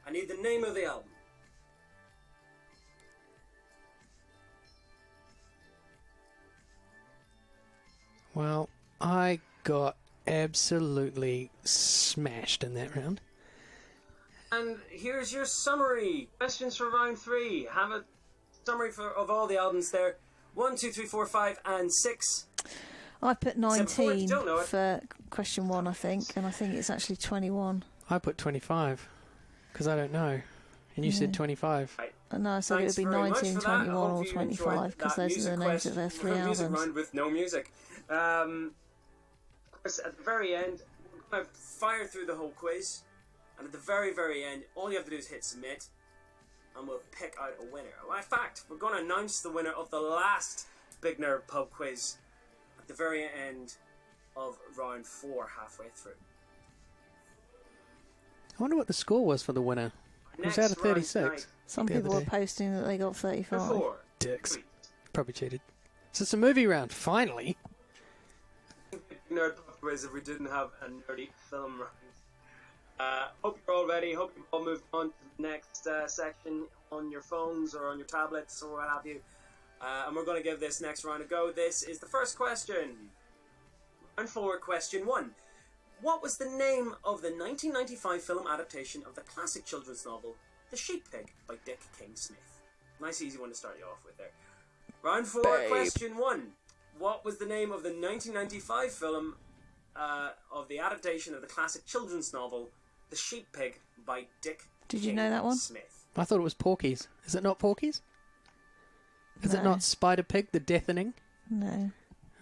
D: I need the name of the album.
A: Well, I got absolutely smashed in that round.
D: And here's your summary. Questions for round 3. Have a summary of all the albums there. 1, 2, 3, 4, 5, and 6.
B: I put
D: Except for if you
B: 19
D: don't know it.
B: for question 1, I think, and I think it's actually 21.
A: I put 25 because I don't know, and you said 25.
D: Right.
B: No, I said
D: Thanks
B: it would be
D: very much
B: 19,
D: for that. I
B: 21,
D: hope
B: or
D: you
B: 25
D: enjoyed
B: because
D: that
B: those are the
D: music
B: names of their 3
D: music
B: albums.
D: round with no music. Of course, at the very end, we're going to fire through the whole quiz, and at the very, very end, all you have to do is hit submit, and we'll pick out a winner. Well, in fact, we're going to announce the winner of the last Big Nerd Pub Quiz at the very end of round 4, halfway through.
A: I wonder what the score was for the winner. It was out of 36.
B: Some
A: the
B: people
A: other
B: were
A: day.
B: posting that they got 35.
D: 4,
A: Dicks.
D: 3.
A: Probably cheated. So it's a movie round, finally.
D: Nerd Pub Quiz if we didn't have a nerdy film round. Hope you're all ready. Hope you've all moved on to the next section on your phones or on your tablets or what have you. And we're going to give this next round a go. This is the first question. Round 4, question 1. What was the name of the 1995 film adaptation of the classic children's novel, The Sheep Pig by Dick King Smith? Nice easy one to start you off with there. Round 4, question 1. What was the name of the 1995 film of the adaptation of the classic children's novel, The Sheep Pig by Dick
B: Did you
D: King
B: know that one?
D: Smith?
A: I thought it was Porky's. Is it not Porky's? Is it
B: No.
A: not Spider Pig, the Deafening?
B: No.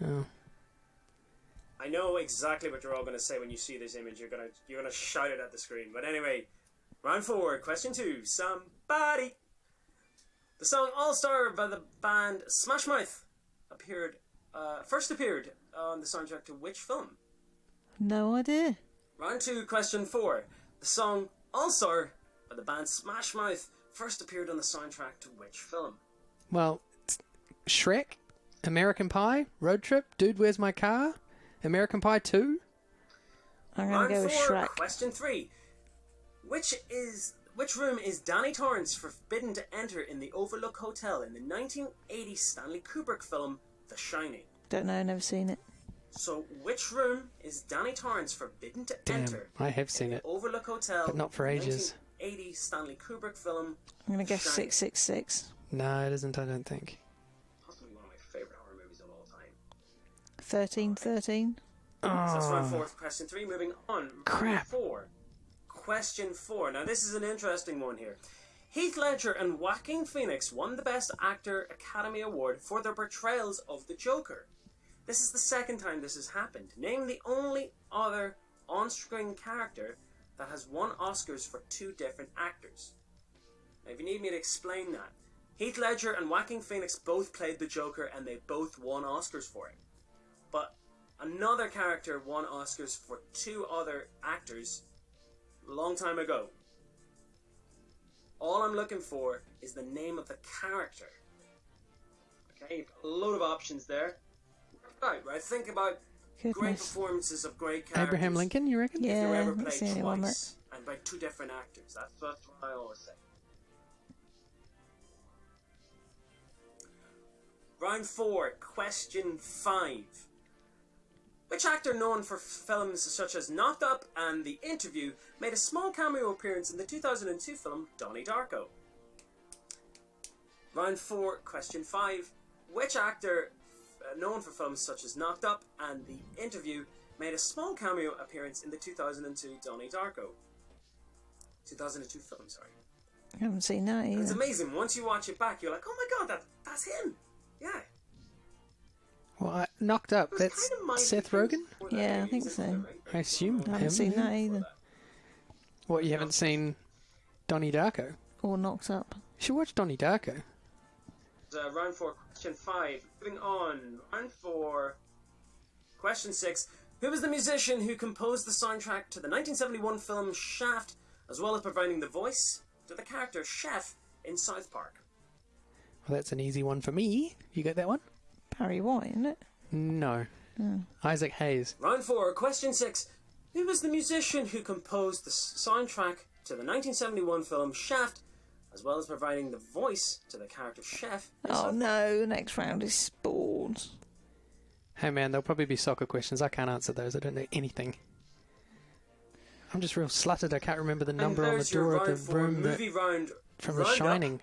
A: Oh.
D: I know exactly what you're all going to say when you see this image. You're gonna shout it at the screen. But anyway, round 4, question 2. Somebody. The song All Star by the band Smash Mouth first appeared on the soundtrack to which film?
B: No idea.
D: Round 2, question 4. The song All Star by the band Smash Mouth first appeared on the soundtrack to which film?
A: Well, Shrek, American Pie, Road Trip, Dude, Where's My Car, American Pie 2.
B: I'm going
D: Round
B: to go with
D: 4,
B: Shrek.
D: question 3. Which room is Danny Torrance forbidden to enter in the Overlook Hotel in the 1980 Stanley Kubrick film The Shining?
B: Don't know, never seen it.
D: So, which room is Danny Torrance forbidden to
A: Damn,
D: enter
A: I have seen
D: in the
A: it.
D: Overlook Hotel,
A: but not for
D: in the
A: ages.
D: 1980 Stanley Kubrick film?
B: I'm going to guess
D: Shining.
B: 666.
A: No, it isn't, I don't think.
D: Possibly one of my favourite horror movies of all time.
B: 1313.
D: So that's round 4 for question 3. Moving on.
A: Crap.
D: Round 4. Question 4. Now this is an interesting one here. Heath Ledger and Joaquin Phoenix won the Best Actor Academy Award for their portrayals of the Joker. This is the second time this has happened. Name the only other on-screen character that has won Oscars for 2 different actors. Now, if you need me to explain that, Heath Ledger and Joaquin Phoenix both played the Joker and they both won Oscars for it. But another character won Oscars for 2 other actors a long time ago. All I'm looking for is the name of the character. Okay, you've got a load of options there. Right? Think about great
B: Goodness.
D: performances of great characters.
A: Abraham Lincoln, you reckon?
D: If they were
B: Yeah,
D: ever
B: that's
D: played
B: the only one that-
D: twice and by 2 different actors. That's what I always say. Round 4, question 5. Which actor known for films such as Knocked Up and The Interview made a small cameo appearance in the 2002 film Donnie Darko? Round 4, question 5. Which actor known for films such as Knocked Up and The Interview made a small cameo appearance in the 2002 Donnie Darko? 2002 film, sorry.
B: I haven't seen that
D: It's
B: either.
D: amazing. Once you watch it back, you're like, oh my god, that's him. Yeah.
A: Well, I knocked up.
D: It was
A: That's
D: kind of my
A: Seth
D: experience
A: Rogen?
D: before that.
B: Yeah, I
D: He
B: think
D: was in
B: so.
D: it, right?
A: I assume
B: I haven't
A: him.
B: seen that either.
A: What, you haven't seen Donnie Darko?
B: Or Knocked Up.
A: You should watch Donnie Darko.
D: Round 4, question 5. Moving on. Round 4, question 6. Who was the musician who composed the soundtrack to the 1971 film Shaft, as well as providing the voice to the character Chef in South Park?
A: Well, that's an easy one for me. You got that one?
B: Barry White, isn't it?
A: No. Isaac Hayes.
D: Round 4, question 6. Who was the musician who composed the soundtrack to the 1971 film Shaft, as well as providing the voice to the character Chef in
B: Oh
D: South Park?
B: no, next round is sports.
A: Hey man, there'll probably be soccer questions. I can't answer those. I don't know anything. I'm just real sluttered. I can't remember the number on the
D: there's your
A: door
D: round
A: of the
D: 4
A: room that,
D: movie round
A: from The
D: roundup.
A: Shining.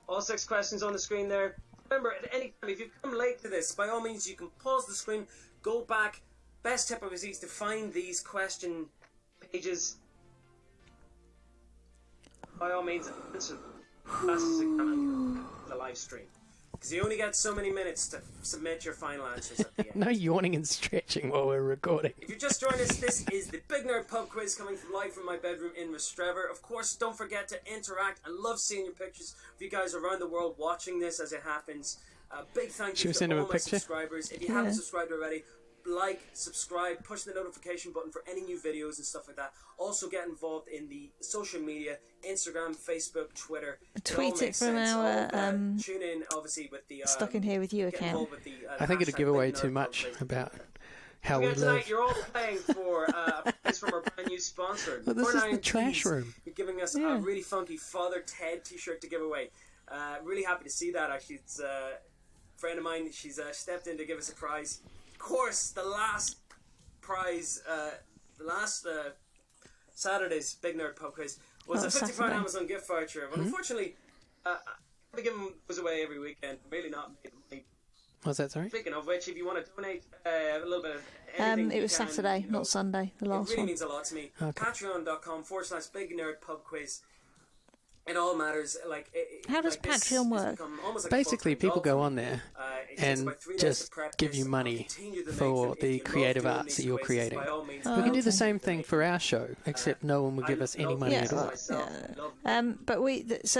D: All 6 questions on the screen there. Remember, at any time, if you come late to this, by all means, you can pause the screen, go back. Best tip is to find these question pages. By all means, answer as fast as you can on the live stream. Because you only get so many minutes to submit your final answers at the end.
A: No yawning and stretching while we're recording.
D: If you just joined us, this is the Big Nerd Pub Quiz coming live from my bedroom in Restrever. Of course, don't forget to interact. I love seeing your pictures of you guys around the world watching this as it happens. Big thank
A: Should
D: you
A: we
D: to
A: send him
D: all
A: a
D: my
A: picture?
D: subscribers. If you haven't subscribed already, like, subscribe, push the notification button for any new videos and stuff like that. Also get involved in the social media, Instagram, Facebook, Twitter.
B: Tweet
D: all
B: it
D: makes
B: from
D: sense.
B: our,
D: All of that. Tune in, obviously, with the
B: Stuck in Here With You
D: get
B: account.
D: involved with the,
A: I think it'd
D: hashtag
A: give away
D: Big Nerd
A: too
D: Pub
A: much
D: Quiz.
A: about how we
D: Again, tonight,
A: live.
D: you're all playing for a prize from our brand new sponsor.
A: Well, this is the
D: 49
A: trash
D: Tees.
A: room.
D: You're giving us
B: Yeah.
D: a really funky Father Ted t-shirt to give away. Really happy to see that, actually. It's a friend of mine. She's stepped in to give us a prize. Of course, the last prize, Saturday's Big Nerd Pub Quiz was
B: Oh,
D: a £50
B: Saturday.
D: Amazon gift voucher. But unfortunately, the given was away every weekend. Really not made money.
A: What's that, sorry?
D: Speaking of which, if you want to donate a little bit of anything,
B: It
D: you
B: was
D: can,
B: Saturday,
D: you know,
B: not Sunday, the
D: it
B: last
D: really
B: one.
D: means a lot to me.
A: Okay.
D: Patreon.com/Big Nerd Pub Quiz. It all matters. Like,
B: How does
D: like this
B: Patreon
D: has
B: work?
D: become almost like a
A: Basically,
D: full-time
A: people
D: job
A: go
D: for
A: on
D: me.
A: there
D: It takes
A: and
D: about 3 days
A: just
D: to prep
A: give
D: this.
A: you
D: I'll
A: money
D: continue to make
A: for
D: them. If
A: the
D: you love
A: creative
D: doing
A: arts
D: these
A: that you're
D: quizzes,
A: creating.
D: by all means,
A: We can do the
D: donate.
A: same thing for our show, except no one will give us any money
B: Yeah.
A: at all.
D: Myself, love
B: But
D: Oh, it's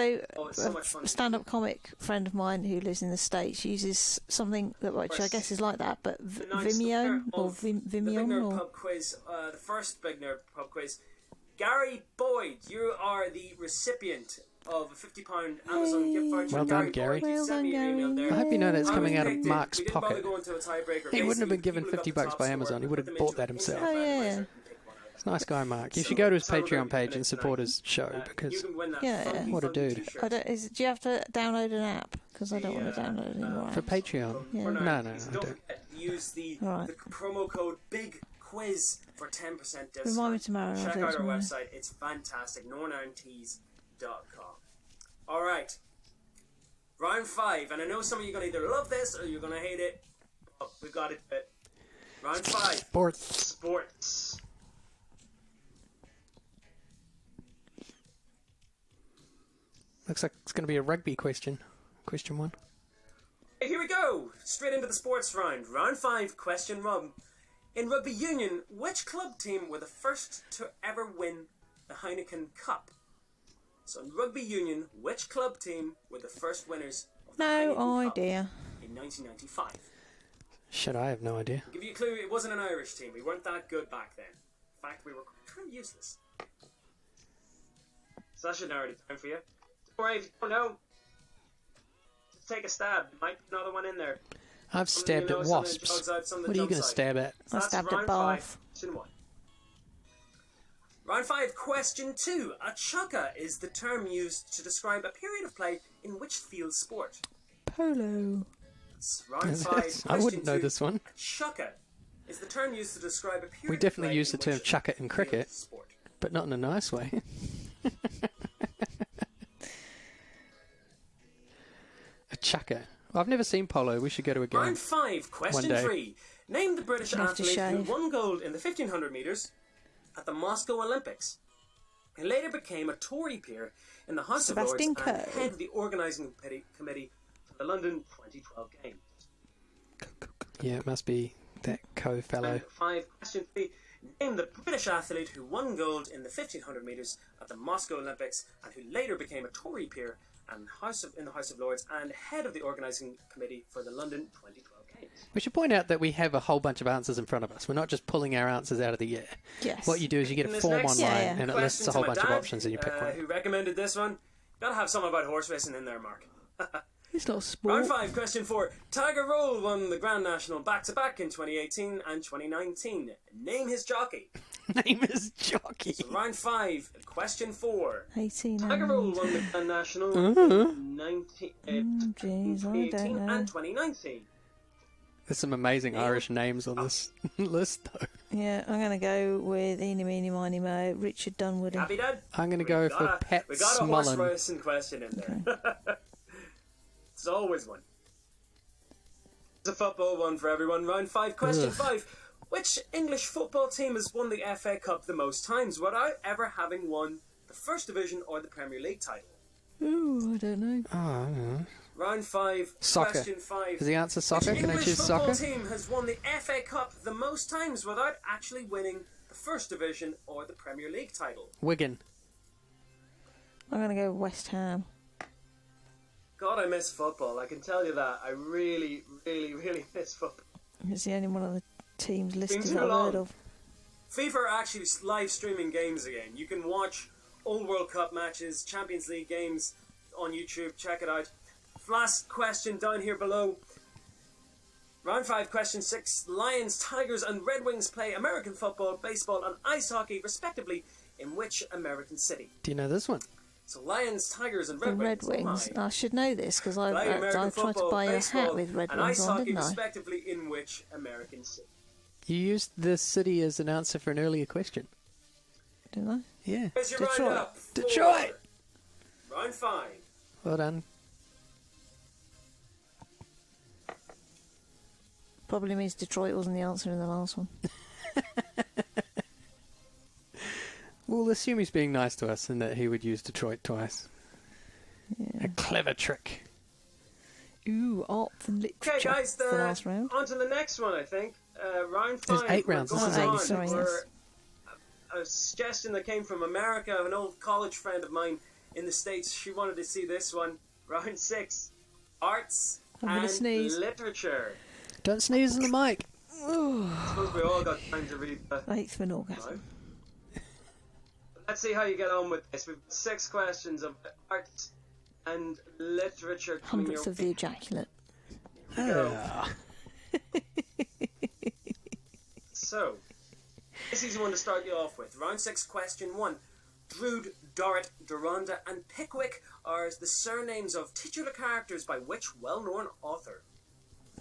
D: so much fun.
B: a stand-up comic friend of mine who lives in the States uses something that, which I guess is like that, but
D: the ninth
B: Vimeo
D: star
B: or
D: of the Big
B: Vimeo
D: Nerd
B: or
D: Pub Quiz, the first Big Nerd Pub Quiz. Gary Boyd, you are the recipient of a £50 Amazon gift voucher.
A: Well done, Gary.
D: Boyd, you
B: Well
D: sent me
B: done,
D: your email
B: Gary.
D: there.
A: I hope you know that's
D: I
A: coming
D: was
A: out of
D: picked it.
A: Mark's
D: We didn't bother
A: pocket.
D: going to a tiebreaker.
A: He wouldn't have been
D: Basically,
A: given
D: people who got
A: 50
D: the
A: bucks
D: top
A: by
D: score,
A: Amazon. He
D: put
A: would have
D: them
A: bought
D: into
A: that
D: an
A: himself.
D: instant
B: Oh, yeah.
D: randomizer and pick one out.
A: He's a nice guy, Mark. You
D: So,
A: should go to his
D: so we're
A: Patreon
D: gonna
A: page
D: do
A: and
D: it
A: support
D: tonight.
A: his show
D: You
A: because
D: can win that
B: Yeah.
D: funky,
A: What a
D: funky
A: dude.
D: t-shirt.
B: I don't. Do you have to download an app? Because I don't want to download any more
A: for
B: apps.
A: Patreon.
B: Yeah.
D: For
A: No,
D: now,
A: no,
D: please
A: I
D: don't
A: don't.
D: forget to use the
B: Alright.
D: promo code Big Quiz for 10% discount.
B: Remind me tomorrow, I'll
D: Check
B: do it
D: out our
B: tomorrow.
D: website; it's fantastic. nornarntees.com. All right, round 5, and I know some of you are gonna either love this or you're gonna hate it. But we got it. Round 5.
A: Sports.
D: Sports.
A: Looks like it's going to be a rugby question. Question 1.
D: Here we go. Straight into the sports round. Round 5, question 1. In rugby union, which club team were the first to ever win the Heineken Cup? So in rugby union, which club team were the first winners of the Heineken
B: No
D: Cup
B: idea.
D: in 1995?
A: Shit, I have no idea.
D: I'll give you a clue, it wasn't an Irish team. We weren't that good back then. In fact, we were kind of useless. So that should narrow it down for you. Don't worry, if you don't know, just take a stab. There might be another one in there.
A: I've stabbed at wasps. What are you going to stab at?
B: I stabbed at Bath.
D: Question 1. Round 5, question 2. A chucka is the term used to describe a period of play in which field sport?
B: Polo.
D: It's round 5, question
A: I wouldn't know
D: 2.
A: this one.
D: A chucka is the term used to describe a period
A: We
D: of
A: definitely
D: play
A: use the
D: in
A: term
D: which
A: chuck it in
D: field
A: cricket,
D: sport.
A: but not in a nice way. A chucker. I've never seen polo. We should go to a game.
D: Round 5, question
A: One day.
D: 3. Name the British
B: You'll have to
D: athlete who
B: shave.
D: won gold in the 1500 metres at the Moscow Olympics. He later became a Tory peer in the House
B: Sebastian
D: of Lords and
B: Coe.
D: head of the organising committee for the London 2012 Games.
A: Yeah, it must be that co-fellow.
D: Round 5, question 3. Name the British athlete who won gold in the 1500 metres at the Moscow Olympics and who later became a Tory peer and in the House of Lords and head of the organising committee for the London 2012 Games.
A: We should point out that we have a whole bunch of answers in front of us. We're not just pulling our answers out of the air.
B: Yes.
A: What you do is you get
D: In
A: a
D: this
A: form
D: next
A: online
B: Yeah, yeah.
A: and it
D: question
A: lists a
D: to
A: whole
D: my
A: bunch of
D: dad,
A: options and you pick one.
D: who recommended this one. Gotta have something about horse racing in there, Mark.
B: It's not sport.
D: Round 5, question 4. Tiger Roll won the Grand National back-to-back in 2018 and 2019. Name his jockey.
A: Name is jockey.
D: So round 5, question 4.
B: 18.
D: Tiger Roll won the Grand National in 2018
B: Jeez, I don't know.
D: and 2019.
A: There's some amazing Irish names on this list, though.
B: Yeah, I'm going to go with Eeny, Meeny, Miny, Mo, Richard Dunwoody.
D: Happy, Dad?
A: I'm going to go for Pat
D: We got a horse
A: Smullen.
D: racing question in there. It's always one. It's a football one for everyone. Round 5, question 5. Which English football team has won the FA Cup the most times without ever having won the First Division or the Premier League title?
B: Ooh, I don't know.
A: Oh, I don't know.
D: Round 5,
A: Soccer.
D: question 5.
A: Is the answer soccer?
D: Which
A: Can I
D: English
A: choose
D: football
A: soccer?
D: team has won the FA Cup the most times without actually winning the First Division or the Premier League title?
A: Wigan.
B: I'm going to go West Ham.
D: God, I miss football. I can tell you that. I really, really, really miss football.
B: It's the only one of the teams listed
D: too
B: that I've
D: long.
B: heard of.
D: FIFA are actually live streaming games again. You can watch all World Cup matches, Champions League games on YouTube. Check it out. Last question down here below. Round 5, question 6. Lions, Tigers and Red Wings play American football, baseball and ice hockey respectively in which American city?
A: Do you know this one?
D: So Lions, Tigers and
B: The
D: Red Wings.
B: Red Wings.
D: Oh my.
B: I should know this because I
D: Play American
B: tried to
D: football,
B: buy a
D: baseball
B: hat with Red
D: and
B: Wings
D: ice
B: on,
D: hockey
B: didn't I?
D: respectively in which American city?
A: You used this city as an answer for an earlier question.
B: Didn't I?
A: Yeah.
D: Here's your
B: Detroit.
D: round-up.
A: Detroit.
D: 4. Round 5.
A: Well done.
B: Probably means Detroit wasn't the answer in the last one.
A: We'll assume he's being nice to us and that he would use Detroit twice.
B: Yeah.
A: A clever trick.
B: Ooh, art and literature.
D: Okay, guys,
B: for the last round.
D: on to the next one, I think. Round 5.
A: There's 8 rounds.
D: We're
A: This is
D: going
B: eight,
D: on
B: sorry,
D: for
B: yes.
D: a suggestion that came from America. An old college friend of mine in the States. She wanted to see this one. Round 6. Arts
B: I'm gonna
D: and
B: sneeze.
D: literature.
A: Don't sneeze in the mic.
D: I suppose we all got time to read that.
B: Eighth for an orgasm.
D: Right. Let's see how you get on with this. We've got 6 questions of arts and literature coming your
B: Hundredth of the ejaculate.
D: go.
A: Ah.
D: So, this is the one to start you off with. Round 6, question 1. Drood, Dorrit, Deronda, and Pickwick are the surnames of titular characters by which well-known author?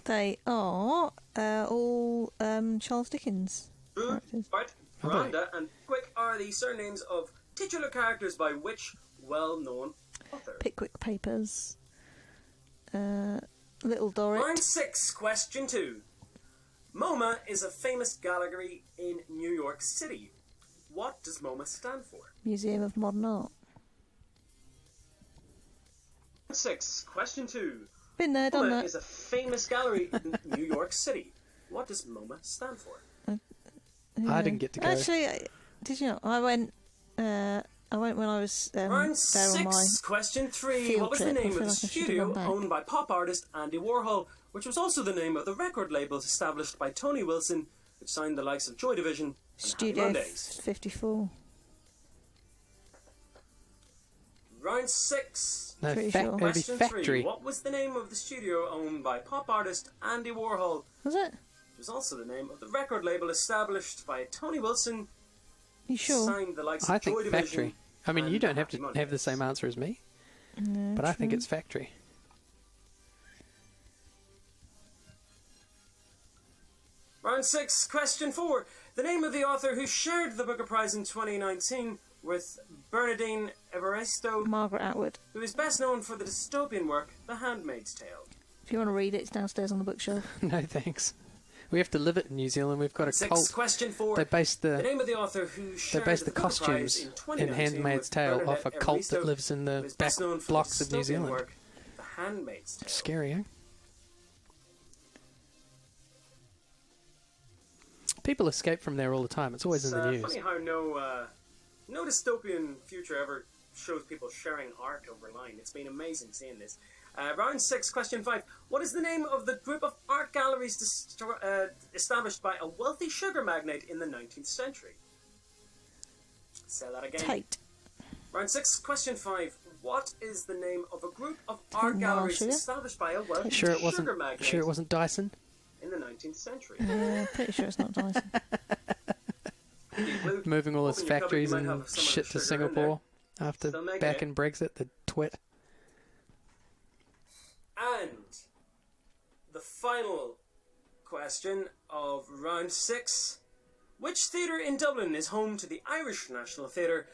B: They are all Charles Dickens.
D: Drood,
B: Characters.
D: Dorrit, Deronda, and Pickwick are the surnames of titular characters by which well-known author?
B: Pickwick Papers. Little
D: Round
B: Dorrit.
D: 6, question 2. MoMA is a famous gallery in New York City. What does MoMA stand for?
B: Museum of Modern Art.
D: 6. Question 2.
B: Been there, done
D: MoMA
B: that.
D: is a famous gallery in New York City. What does MoMA stand for?
A: I didn't get to go.
B: Actually, did you know? I went when I was
D: Round
B: there on
D: 6.
B: my.
D: Question 3.
B: field
D: What was the
B: trip. I
D: name
B: feel
D: of the
B: like I should have
D: studio
B: gone back.
D: owned by pop artist Andy Warhol, which was also the name of the record label established by Tony Wilson, which signed the likes of Joy Division and Happy
B: Studio
D: Mondays?
B: 54.
D: Round 6.
A: No,
B: Pretty
A: fac-
B: sure.
A: it'd be
D: Question
A: factory.
D: 3. What was the name of the studio owned by pop artist Andy Warhol,
B: Was it?
D: which was also the name of the record label established by Tony Wilson,
B: You sure?
D: signed the likes
A: I
D: of
A: think
D: Joy Division.
A: factory. I mean, you
D: and
A: don't have
D: Happy
A: to
D: Mondays.
A: have the same answer as me,
B: No,
A: but I think
B: true.
A: it's factory.
D: Round 6, question 4. The name of the author who shared the Booker Prize in 2019 with Bernardine Evaristo,
B: Margaret Atwood.
D: who is best known for the dystopian work The Handmaid's Tale.
B: If you want to read it, it's downstairs on the bookshelf.
A: No thanks. We have to live it in New Zealand. We've got a
D: 6,
A: cult.
D: question 4.
A: They based
D: The
A: the
D: name of the author who shared
A: based the
D: Booker Prize
A: costumes
D: in
A: in
D: 2019
A: Handmaid's
D: with
A: Tale
D: Bernadette
A: off a cult that
D: Evaristo,
A: lives in
D: who
A: the
D: is
A: back
D: best known for
A: blocks
D: the
A: of New
D: dystopian
A: Zealand.
D: work The Handmaid's Tale.
A: Scary, eh? People escape from there all the time. It's always in the news.
D: Funny how no dystopian future ever shows people sharing art over line. It's been amazing seeing this. Round 6, question 5. What is the name of the group of art galleries established by a wealthy sugar magnate in the 19th century? Say that again.
B: Tate.
D: Round 6, question 5. What is the name of a group of art
B: Tate
D: galleries
B: Marshall.
D: established by a wealthy
A: Sure, it
D: sugar
A: wasn't.
D: magnate
A: Sure, it wasn't Dyson.
D: in the 19th century?
B: Yeah, pretty sure it's not Dyson.
A: Moving all his
D: Open your cupboard,
A: factories
D: you might
A: and
D: have some of
A: shit
D: the
A: to
D: sugar in
A: Singapore after
D: Still making
A: back
D: it.
A: in Brexit. The twit.
D: And the final question of round 6. Which theatre in Dublin is home to the Irish National Theatre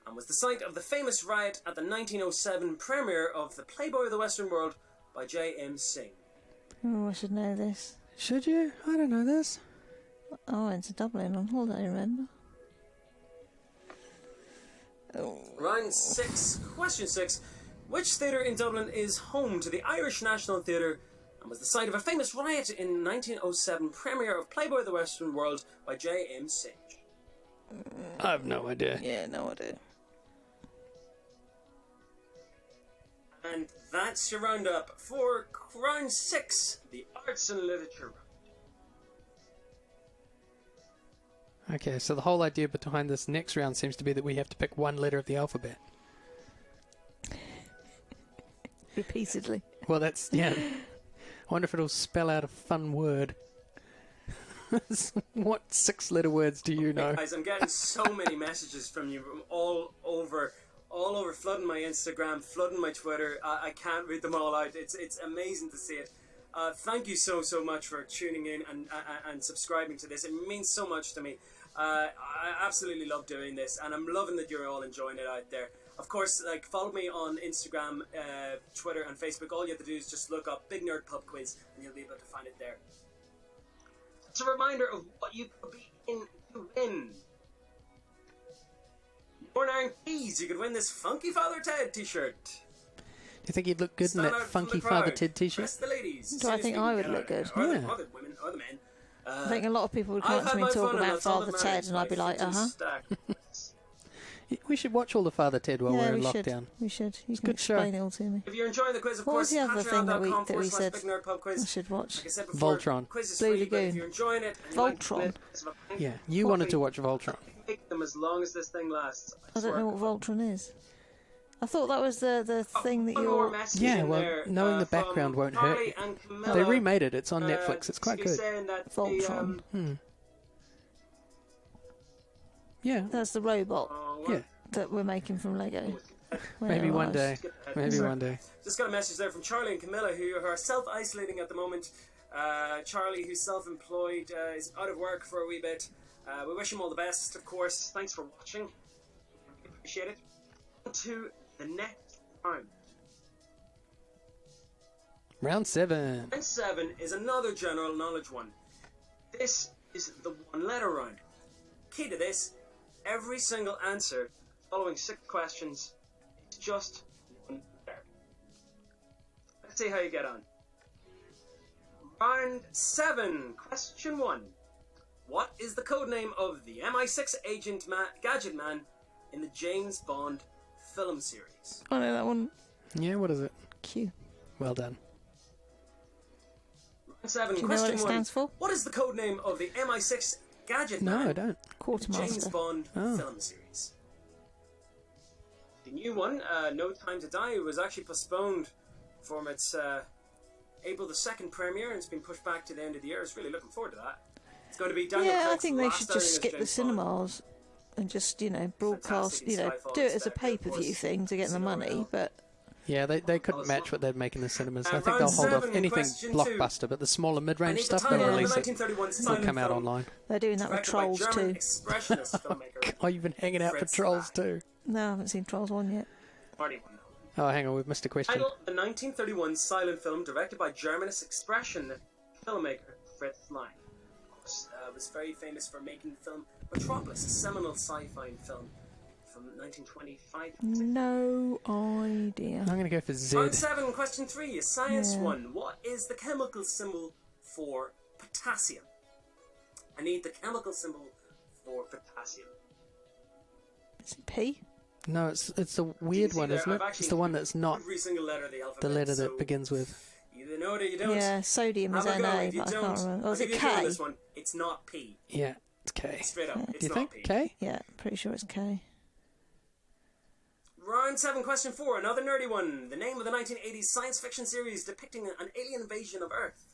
D: and was the site of the famous riot at the 1907 premiere of The Playboy of the Western World by J.M. Singh?
B: Oh, I should know this.
A: Should you? I don't know this.
B: I went to Dublin on holiday, remember?
D: Round 6, question 6. Which theatre in Dublin is home to the Irish National Theatre and was the site of a famous riot in 1907 premiere of Playboy of the Western World by J.M. Singh?
A: I have no idea.
B: Yeah, no idea.
D: And that's your roundup for round 6, the Arts and Literature round.
A: Okay, so the whole idea behind this next round seems to be that we have to pick one letter of the alphabet.
B: Repeatedly.
A: Well, that's, yeah. I wonder if it'll spell out a fun word. What 6-letter words do you know?
D: Guys, I'm getting so many messages from you from all over, flooding my Instagram, flooding my Twitter. I can't read them all out. It's amazing to see it. Thank you so much for tuning in and subscribing to this. It means so much to me. I absolutely love doing this, and I'm loving that you're all enjoying it out there. Of course, follow me on Instagram, Twitter, and Facebook. All you have to do is just look up Big Nerd Pub Quiz, and you'll be able to find it there. It's a reminder of what you could be in to win. More Iron Keys, you could win this Funky Father Ted t-shirt.
A: Do you think you'd look good in
D: Stand
A: that
D: out from
A: funky
D: the
A: Father
D: crowd.
A: Ted t-shirt?
D: Press the ladies.
B: Do I think I would look good?
D: Or
A: Yeah.
D: the women, or the men.
B: I think a lot of people would
D: I've
B: come up to
D: had
B: me
D: my
B: and talk
D: fun, and
B: about
D: that's all
B: Father
D: that
B: Ted,
D: matters.
B: and I'd be
D: My
B: like,
D: foot is
B: uh-huh.
D: stacked.
A: We should watch all the Father Ted while we're
B: Yeah,
A: in
B: we should.
A: lockdown.
B: We should. You can
A: good show.
B: explain it all to me.
D: If you're enjoying the quiz, of
B: What
D: course,
B: was the other thing that we
D: patreon.com/Big
B: said
D: Nerd Pub Quiz.
B: I should watch?
D: Like I said before,
A: Voltron.
D: quiz is
B: Blue
D: free, but if
B: Lagoon.
D: you're enjoying it, and you like to
B: Voltron.
D: live, it's about-
A: Yeah, you wanted to watch Voltron.
D: Make them as long as this thing lasts.
B: I don't know what Voltron is. I thought that was the thing that
D: One more
B: you're...
D: message
A: Yeah,
D: in
A: well,
D: there,
A: knowing the
D: from
A: background won't
D: Carly
A: hurt.
D: and Camilla,
A: They remade it. It's on Netflix. It's quite good.
D: saying that
B: Voltron.
A: Yeah,
B: That's the robot
A: yeah.
B: that we're making from Lego.
A: Maybe one day.
D: Skip
A: Maybe
D: Sorry.
A: one day.
D: Just got a message there from Charlie and Camilla, who are self-isolating at the moment. Charlie, who's self-employed, is out of work for a wee bit. We wish him all the best, of course. Thanks for watching. Appreciate it. On to the next round.
A: Round 7.
D: Round 7 is another general knowledge one. This is the one-letter round. Key to this, every single answer following 6 questions is just one letter. Let's see how you get on. Round 7, question 1. What is the codename of the MI6 agent Gadget Man in the James Bond film series?
B: I know that one.
A: Yeah, what is it?
B: Q.
A: Well done.
D: Round 7,
B: Do you know what
D: question
B: it
D: 1.
B: stands for?
D: What is the codename of the MI6 Gadget
A: No,
D: Man
A: I don't.
D: James
B: Quartermaster.
D: Bond
A: Oh.
D: film series? The new one, No Time to Die, was actually postponed from its April the 2nd premiere, and it's been pushed back to the end of the year. I was really looking forward to that. It's going to be Daniel
B: Yeah, I
D: Craig's
B: think they
D: last
B: should
D: outing
B: just
D: as
B: skip the
D: James Bond.
B: cinemas and just, broadcast,
D: Fantastic sci-fi
B: do it as a
D: spectacle, of
B: pay-per-view
D: course.
B: thing to get the money,
D: Scenario.
B: but
A: Yeah, they couldn't match what they'd make in the cinemas. I think
D: round
A: they'll hold off
D: 7,
A: anything
D: question 2.
A: blockbuster, but the smaller
D: I
A: mid-range
D: need
A: stuff,
D: the
A: they'll
D: title of the
A: release it.
D: 1931
A: It'll
D: silent
A: come out
D: film,
A: online.
B: they're doing that with
D: directed
B: Trolls
D: by German
B: too.
D: expressionist filmmaker
A: Oh, you've been hanging out for
D: Fritz
A: Trolls
D: Lang.
A: too.
B: No, I haven't seen Trolls 1 yet.
D: Marty won that one.
A: Oh, hang on, we've missed a question.
D: Title: the 1931 silent film directed by Germanist expression filmmaker Fritz Lang. Of course, was very famous for making the film Metropolis, a seminal sci-fi film from 1925.
B: No idea.
A: I'm going to go for Z.
D: Round 7, question 3, a science
B: Yeah.
D: one. What is the chemical symbol for potassium? I need the chemical symbol for potassium.
B: Is it P?
A: No, it's the weird
D: see
A: one,
D: there,
A: isn't
D: I've
A: it?
D: actually
A: It's the one that's not
D: Every single letter of the alphabet.
A: the letter
D: so
A: that begins with.
D: you either know it or you don't.
B: Yeah, sodium is
D: Have a go.
B: Na,
D: If you
B: but I
D: don't,
B: can't remember. Or
D: I'll
B: is
D: give
B: it
D: you a go on
B: K?
D: this one. It's not P.
A: Yeah, it's K.
D: Straight up, it's
A: Do you
D: not
A: think?
D: P.
A: K?
B: Yeah, pretty sure it's K.
D: Round 7, question 4, another nerdy one. The name of the 1980s science fiction series depicting an alien invasion of Earth.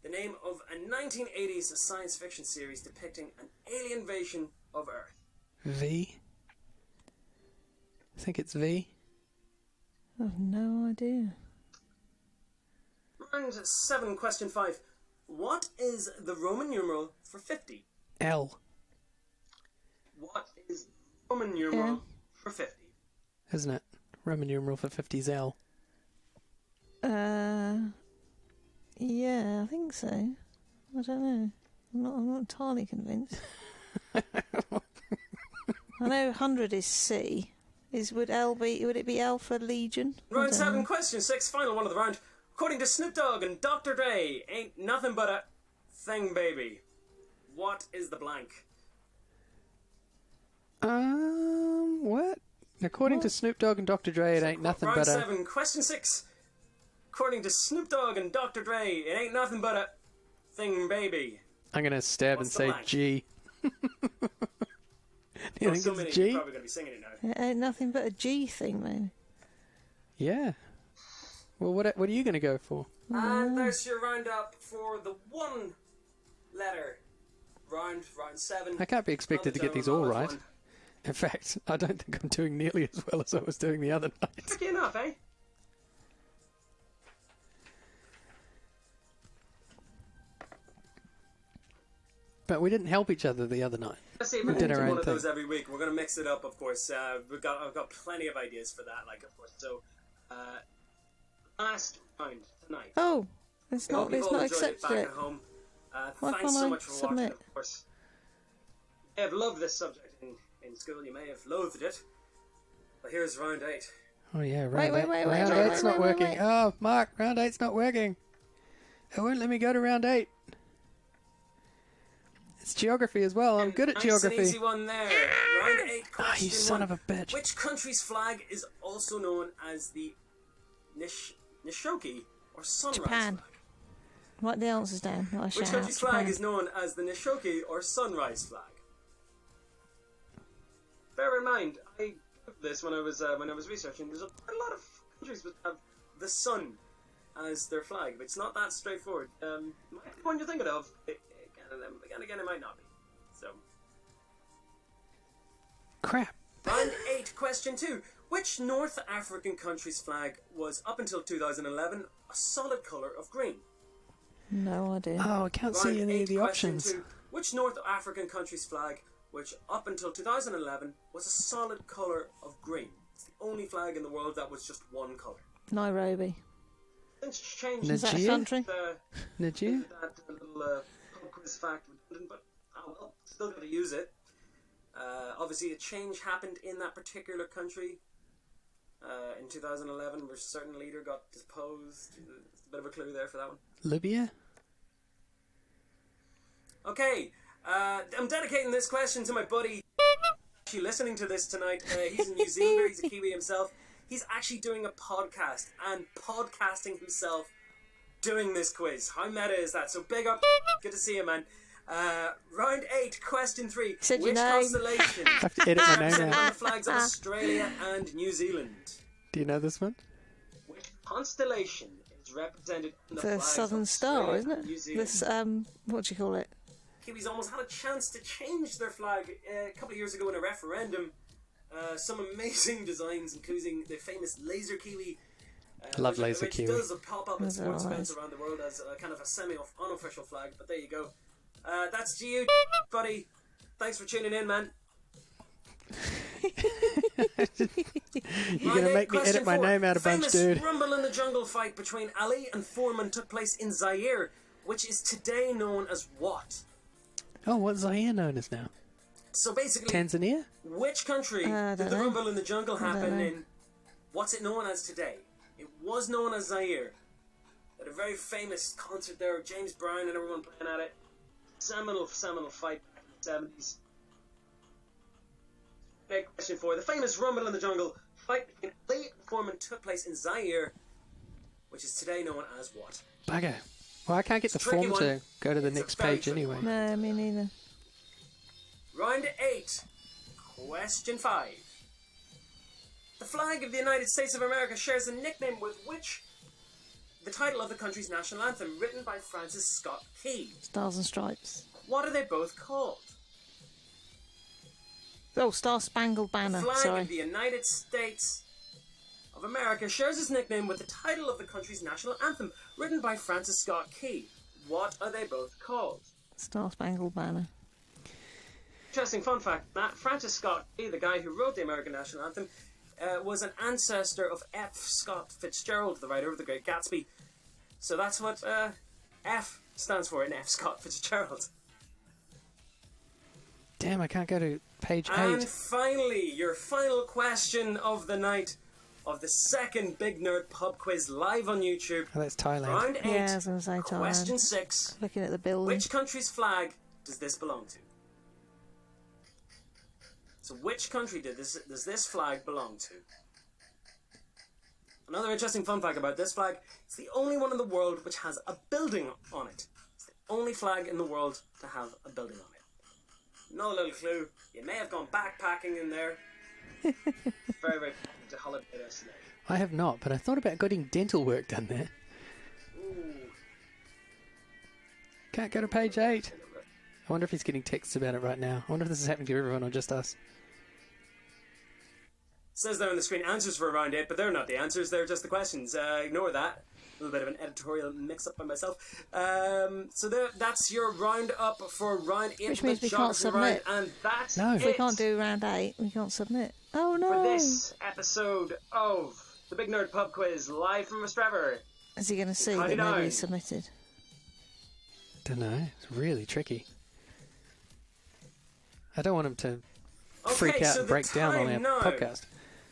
D: The name of a 1980s science fiction series depicting an alien invasion of Earth.
A: V? I think it's V.
B: I have no idea.
D: Round 7, question 5. What is the Roman numeral for 50?
A: L,
D: What is the Roman numeral
B: Yeah.
D: for 50?
A: isn't it? Roman numeral for 50 is L.
B: Yeah, I think so. I don't know. I'm not entirely convinced. I know 100 is C. Would it be L for Legion? I
D: Round
B: don't
D: 7,
B: know.
D: question 6, final one of the round. According to Snoop Dogg and Dr. Dre, ain't nothing but a thing, baby. What is the blank?
A: What? According to Snoop Dogg and Dr. Dre, it ain't nothing
D: Round
A: but a...
D: 7, question 6. According to Snoop Dogg and Dr. Dre, it ain't nothing but a thing, baby.
A: I'm going to stab
D: What's
A: and
D: the
A: say
D: blank?
A: G. Do you think
D: so many,
A: it's
D: you're
A: G?
D: probably going to be singing it now.
B: It ain't nothing but a G thing, maybe.
A: Yeah. Well, what are you going to go for?
D: And there's your roundup for the one letter round 7.
A: I can't be expected to get these all right.
D: One.
A: In fact, I don't think I'm doing nearly as well as I was doing the other night.
D: Tricky enough, eh?
A: But we didn't help each other the other night.
D: Let's see if
A: We
D: we
A: did
D: can do
A: our
D: one
A: own
D: of
A: thing.
D: those every week. We're going to mix it up, of course. I've got plenty of ideas for that, like, of course. So, last round tonight.
B: Oh, it's
D: I hope
B: not
D: you've all enjoyed it
B: accepted
D: back
B: it.
D: at home.
B: Why
D: Thanks
B: can't
D: so
B: I
D: much for watching,
B: submit?
D: of course. You may have loved this subject in school. You may have loathed it. But here's round 8.
A: Oh yeah,
B: Wait,
A: round
B: wait,
A: 8.
B: wait,
A: Round
B: wait,
A: 8's
B: wait,
A: not
B: wait,
A: working.
B: wait.
A: Oh, Mark, round 8's not working. It won't let me go to round 8. It's geography as well. I'm good at
D: Nice
A: geography.
D: and easy one there. Round 8,
A: Ah,
D: question
A: you son
D: 1.
A: of a bitch.
D: Which country's flag is also known as the Nishoki or Sunrise
B: Japan.
D: flag?
B: Write the answers down. What I
D: Which
B: shout.
D: country's flag
B: Japan.
D: is known as the Nishoki or Sunrise flag? Bear in mind, I looked this when I was researching. There's a lot of countries that have the sun as their flag, but it's not that straightforward. Might be one you're thinking of. Again, it might not be. So,
A: Crap.
D: round 8, question 2. Which North African country's flag was, up until 2011, a solid colour of green?
B: No idea.
A: Oh, I can't
D: Round
A: see any
D: 8,
A: of the
D: question
A: options.
D: 2. Which North African country's flag, which up until 2011 was a solid colour of green? It's the only flag in the world that was just one colour.
B: Nairobi.
D: Since changed
B: Is that a
A: Nigeria?
B: country?
D: the,
A: Nigeria?
D: that little this fact redundant, but oh well, still got to use it. Obviously, a change happened in that particular country in 2011, where a certain leader got deposed. It's a bit of a clue there for that one.
A: Libya?
D: Okay, I'm dedicating this question to my buddy. Actually, listening to this tonight, he's in New Zealand. He's a Kiwi himself. He's actually doing a podcast and podcasting himself doing this quiz. How meta is that? So big up. Good to see you, man. Round 8, question 3.
B: Said your
D: Which
B: name.
D: constellation
A: I have to edit my name
D: represented on
A: out.
D: the flags of Australia and New Zealand?
A: Do you know this one?
D: Which constellation is represented on the
B: The
D: flags
B: Southern
D: of
B: Star,
D: Australia
B: isn't
D: and New
B: it?
D: Zealand?
B: This, what do you call it?
D: Kiwis almost had a chance to change their flag a couple of years ago in a referendum. Some amazing designs, including the famous Laser Kiwi.
A: Love Laser
D: which
A: Kiwi.
D: does pop up at
B: Those are
D: sports
B: all
D: events
B: nice.
D: around the world as a kind of a semi-unofficial flag, but there you go. That's to you, buddy. Thanks for tuning in, man.
A: You're going to make me edit my name out a bunch,
D: Famous
A: dude.
D: Rumble in the Jungle fight between Ali and Foreman took place in Zaire, which is today known as what?
A: Oh, what's Zaire known as now?
D: So basically,
A: Tanzania?
D: which country
B: I
D: did
B: don't
D: the
B: know.
D: Rumble in the Jungle
B: I don't
D: happen
B: know.
D: in? What's it known as today? It was known as Zaire. At a very famous concert there, James Brown and everyone playing at it. Seminal fight back in the 70s. Big question for you. The famous Rumble in the Jungle fight between Ali and Foreman took place in Zaire, which is today known as what?
A: Bugger. Well, I can't get the
D: It's a tricky
A: form to
D: one.
A: go to the
D: It's a
A: next
D: very
A: page
D: tricky
A: anyway.
D: one.
B: No, me neither.
D: Round 8. Question 5. The flag of the United States of America shares a nickname with which? The title of the country's national anthem, written by Francis Scott Key.
B: Stars and Stripes.
D: What are they both called?
B: Oh, Star Spangled
D: The
B: Banner.
D: flag
B: Sorry.
D: of the United States of America shares its nickname with the title of the country's national anthem, written by Francis Scott Key. What are they both called?
B: Star Spangled Banner.
D: Interesting fun fact, Matt. Francis Scott Key, the guy who wrote the American national anthem, was an ancestor of F. Scott Fitzgerald, the writer of The Great Gatsby. So that's what F stands for in F. Scott Fitzgerald.
A: Damn, I can't go to page
D: And
A: 8.
D: finally, your final question of the night of the second Big Nerd Pub Quiz live on YouTube.
A: Oh, that's Thailand.
D: Round 8,
B: Yeah, I was going to say
D: question
B: Thailand.
D: 6.
B: Looking at the building.
D: Which country's flag does this belong to? So which country does this flag belong to? Another interesting fun fact about this flag, it's the only one in the world which has a building on it. It's the only flag in the world to have a building on it. No little clue. You may have gone backpacking in there. Very, very popular to holiday destination.
A: I have not, but I thought about getting dental work done there.
D: Ooh.
A: Can't go to page 8. I wonder if he's getting texts about it right now. I wonder if this is happening to everyone or just us.
D: It says there on the screen answers for round 8, but they're not the answers, they're just the questions. Ignore that. A little bit of an editorial mix-up by myself. So that's your round up for round 8.
B: Which
D: for
B: means
D: the
B: we can't
D: geography round,
B: submit.
D: and that's
A: No.
D: it
B: If we can't do round 8, we can't submit. Oh no!
D: for this episode of the Big Nerd Pub Quiz, live from Australia.
B: Is he going to see
D: Count
B: that
D: it down.
B: nobody submitted?
A: Don't know. It's really tricky. I don't want him to freak out
D: so
A: and
D: the
A: break down on our
D: time now-
A: podcast.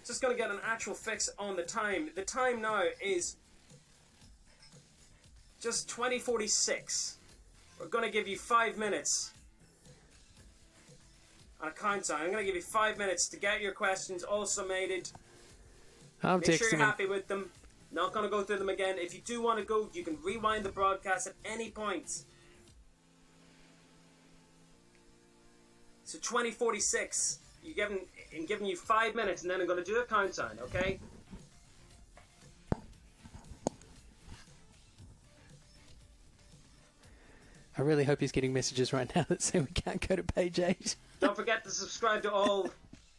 D: Just going to get an actual fix on the time. The time now is just 20:46. We're going to give you 5 minutes on a countdown. I'm going to give you 5 minutes to get your questions all summated.
A: I'm
D: Make sure
A: texting
D: you're
A: him.
D: happy with them. Not going to go through them again. If you do want to go, you can rewind the broadcast at any point. So 20:46. I'm giving you 5 minutes, and then I'm going to do a countdown. Okay?
A: I really hope he's getting messages right now that say we can't go to page 8.
D: Don't forget to subscribe to all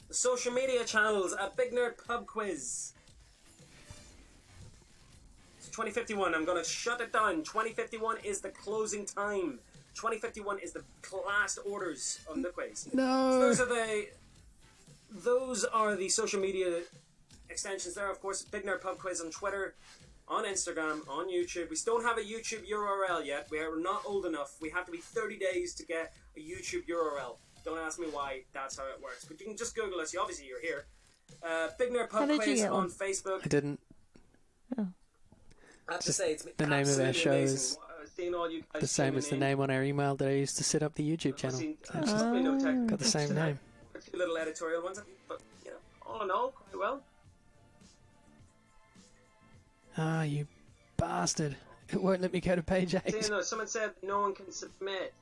D: the social media channels at Big Nerd Pub Quiz. It's 2051. I'm going to shut it down. 2051 is the closing time. 2051 is the last orders of the quiz.
A: No!
D: So those are the social media extensions there. Of course, Big Nerd Pub Quiz on Twitter, on Instagram, on YouTube. We still don't have a YouTube URL yet. We are not old enough. We have to be 30 days to get a YouTube URL. Don't ask me why that's how it works. But you can just Google us. Obviously, you're here. Big Nerd Pub
B: How did you
D: Quiz
B: get
D: on
B: on?
D: Facebook.
A: I didn't.
B: Oh.
D: I have to say, it's been
A: The name of our
D: absolutely
A: show
D: amazing
A: is
D: seeing all you guys
A: The same as the
D: tuning in.
A: name on our email that I used to set up the YouTube channel.
D: I've seen probably no tech.
A: Got the same name.
D: Two little editorial ones, but you know, all in all, quite well.
A: Ah, you bastard. It won't let me go to page 8.
D: See, no, someone said no one can submit.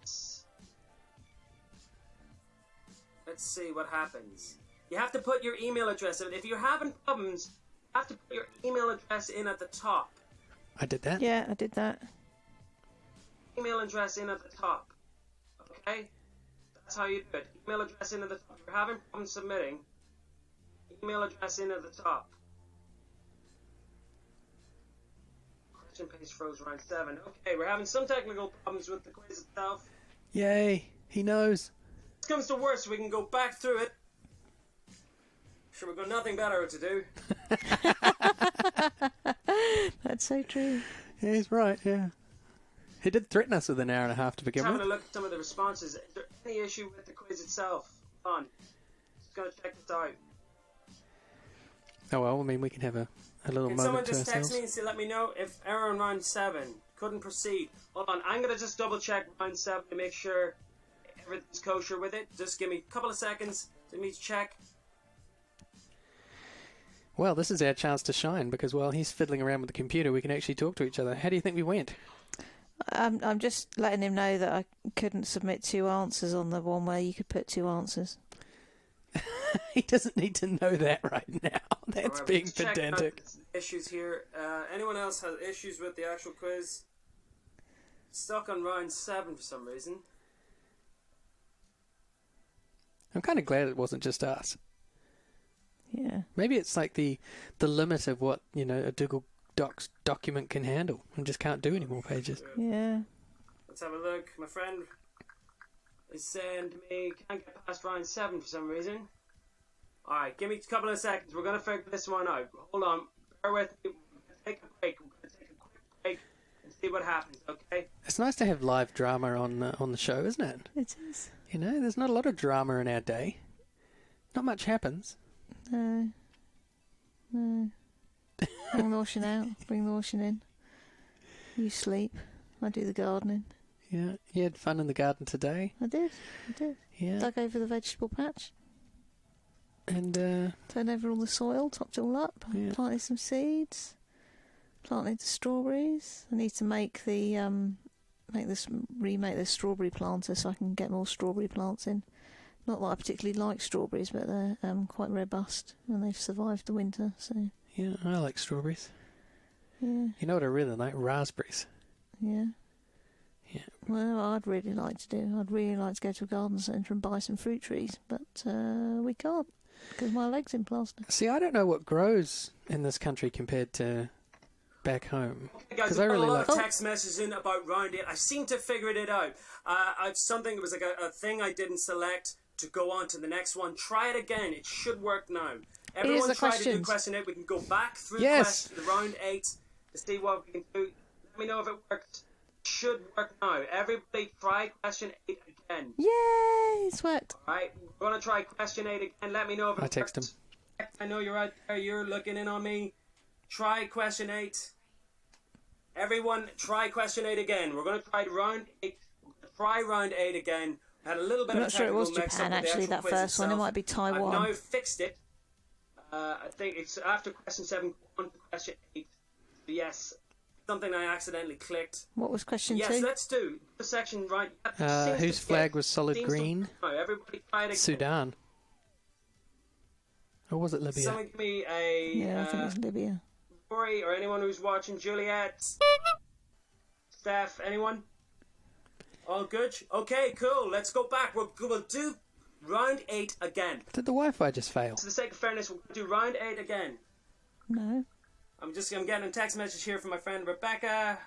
D: Let's see what happens. You have to put your email address in. If you're having problems, you have to put your email address in at the top.
A: I did that.
B: Yeah, I did that.
D: Email address in at the top. Okay? That's how you do it. Email address in at the top. If you're having problems submitting, email address in at the top. Question paste froze round 7. Okay, we're having some technical problems with the quiz itself.
A: Yay, he knows.
D: If it comes to worse, we can go back through it. Sure, we've got nothing better to do.
B: That's so true.
A: Yeah, he's right, yeah. He did threaten us with an hour and a half to begin
D: Just having
A: with.
D: a look at some of the responses. Is there any issue with the quiz itself? Hold on. Just gonna check this out.
A: Oh well, I mean, we can have a little
D: Can someone
A: moment to
D: just text
A: ourselves.
D: me and say, let me know if error on round 7 couldn't proceed? Hold on, I'm gonna just double check round 7 to make sure everything's kosher with it. Just give me a couple of seconds to me to check.
A: Well, this is our chance to shine because while he's fiddling around with the computer, we can actually talk to each other. How do you think we went?
B: I'm just letting him know that I couldn't submit 2 answers on the one where you could put 2 answers.
A: He doesn't need to know that right now. That's
D: Alright,
A: being
D: let's check out
A: pedantic.
D: the issues here. Anyone else has issues with the actual quiz? Stuck on round 7 for some reason.
A: I'm kind of glad it wasn't just us.
B: Yeah.
A: Maybe it's like the limit of what, you know, a Google Docs document can handle and just can't do any more pages.
B: Yeah.
D: Let's have a look. My friend is saying to me, can't get past round 7 for some reason. Alright, give me a couple of seconds. We're going to figure this one out. Hold on. Bear with me. We're going to take a break. We're going to take a quick break and see what happens, okay?
A: It's nice to have live drama on the show, isn't it?
B: It is.
A: You know, there's not a lot of drama in our day. Not much happens.
B: No. No. Bring the washing out. Bring the washing in. You sleep. I do the gardening.
A: Yeah, you had fun in the garden today.
B: I did.
A: Yeah,
B: Dug over the vegetable patch.
A: and
B: Turned over all the soil. Topped it all up.
A: Yeah.
B: Planted some seeds. Planted the strawberries. I need to make the remake this strawberry planter so I can get more strawberry plants in. Not that I particularly like strawberries, but they're quite robust and they've survived the winter. So
A: yeah, I like strawberries.
B: yeah,
A: You know what I really like? Raspberries.
B: yeah.
A: Yeah.
B: Well, I'd really like to do. I'd really like to go to a garden centre and buy some fruit trees, but we can't because my leg's in plaster.
A: See, I don't know what grows in this country compared to back home.
D: Hey guys,
A: Because
D: we've
A: I
D: got
A: really
D: a lot
A: like.
D: of text messages in about round 8. I seem to have figured it out. I've something that was like a thing I didn't select to go on to the next one. Try it again. It should work now. Everyone
B: the
D: try to do
B: questions.
D: question 8. We can go back through
A: Yes.
D: the round 8 to see what we can do. Let me know if it worked. It should work now. Everybody try question 8 again.
B: Yay! It's worked.
D: Alright, we're going to try question 8 again. Let me know if it
A: I text
D: worked. I know you're out there. You're looking in on me. Try question 8. Everyone, try question 8 again. We're going to try round 8. Try round 8 again. Had a little bit
B: I'm
D: of
B: not sure it was
D: technical mix-up
B: Japan
D: with the
B: actually.
D: actual
B: That
D: quiz
B: first one. It
D: itself.
B: might be
D: I've
B: Taiwan.
D: now fixed it. I think it's after question 7, on to question 8. Yes, something I accidentally clicked.
B: What was question
D: Yes,
B: 2?
D: let's do the section right.
A: Whose flag was solid green?
D: Everybody try it again.
A: Sudan. Or was it Libya?
D: Someone give me a
B: Yeah, I think it was Libya.
D: Rory or anyone who's watching. Juliet, Steph, anyone? All good? Okay, cool. Let's go back. We'll do round 8 again.
A: Did the Wi-Fi just fail?
D: For the sake of fairness, we'll do round 8 again.
B: No.
D: I'm getting a text message here from my friend Rebecca.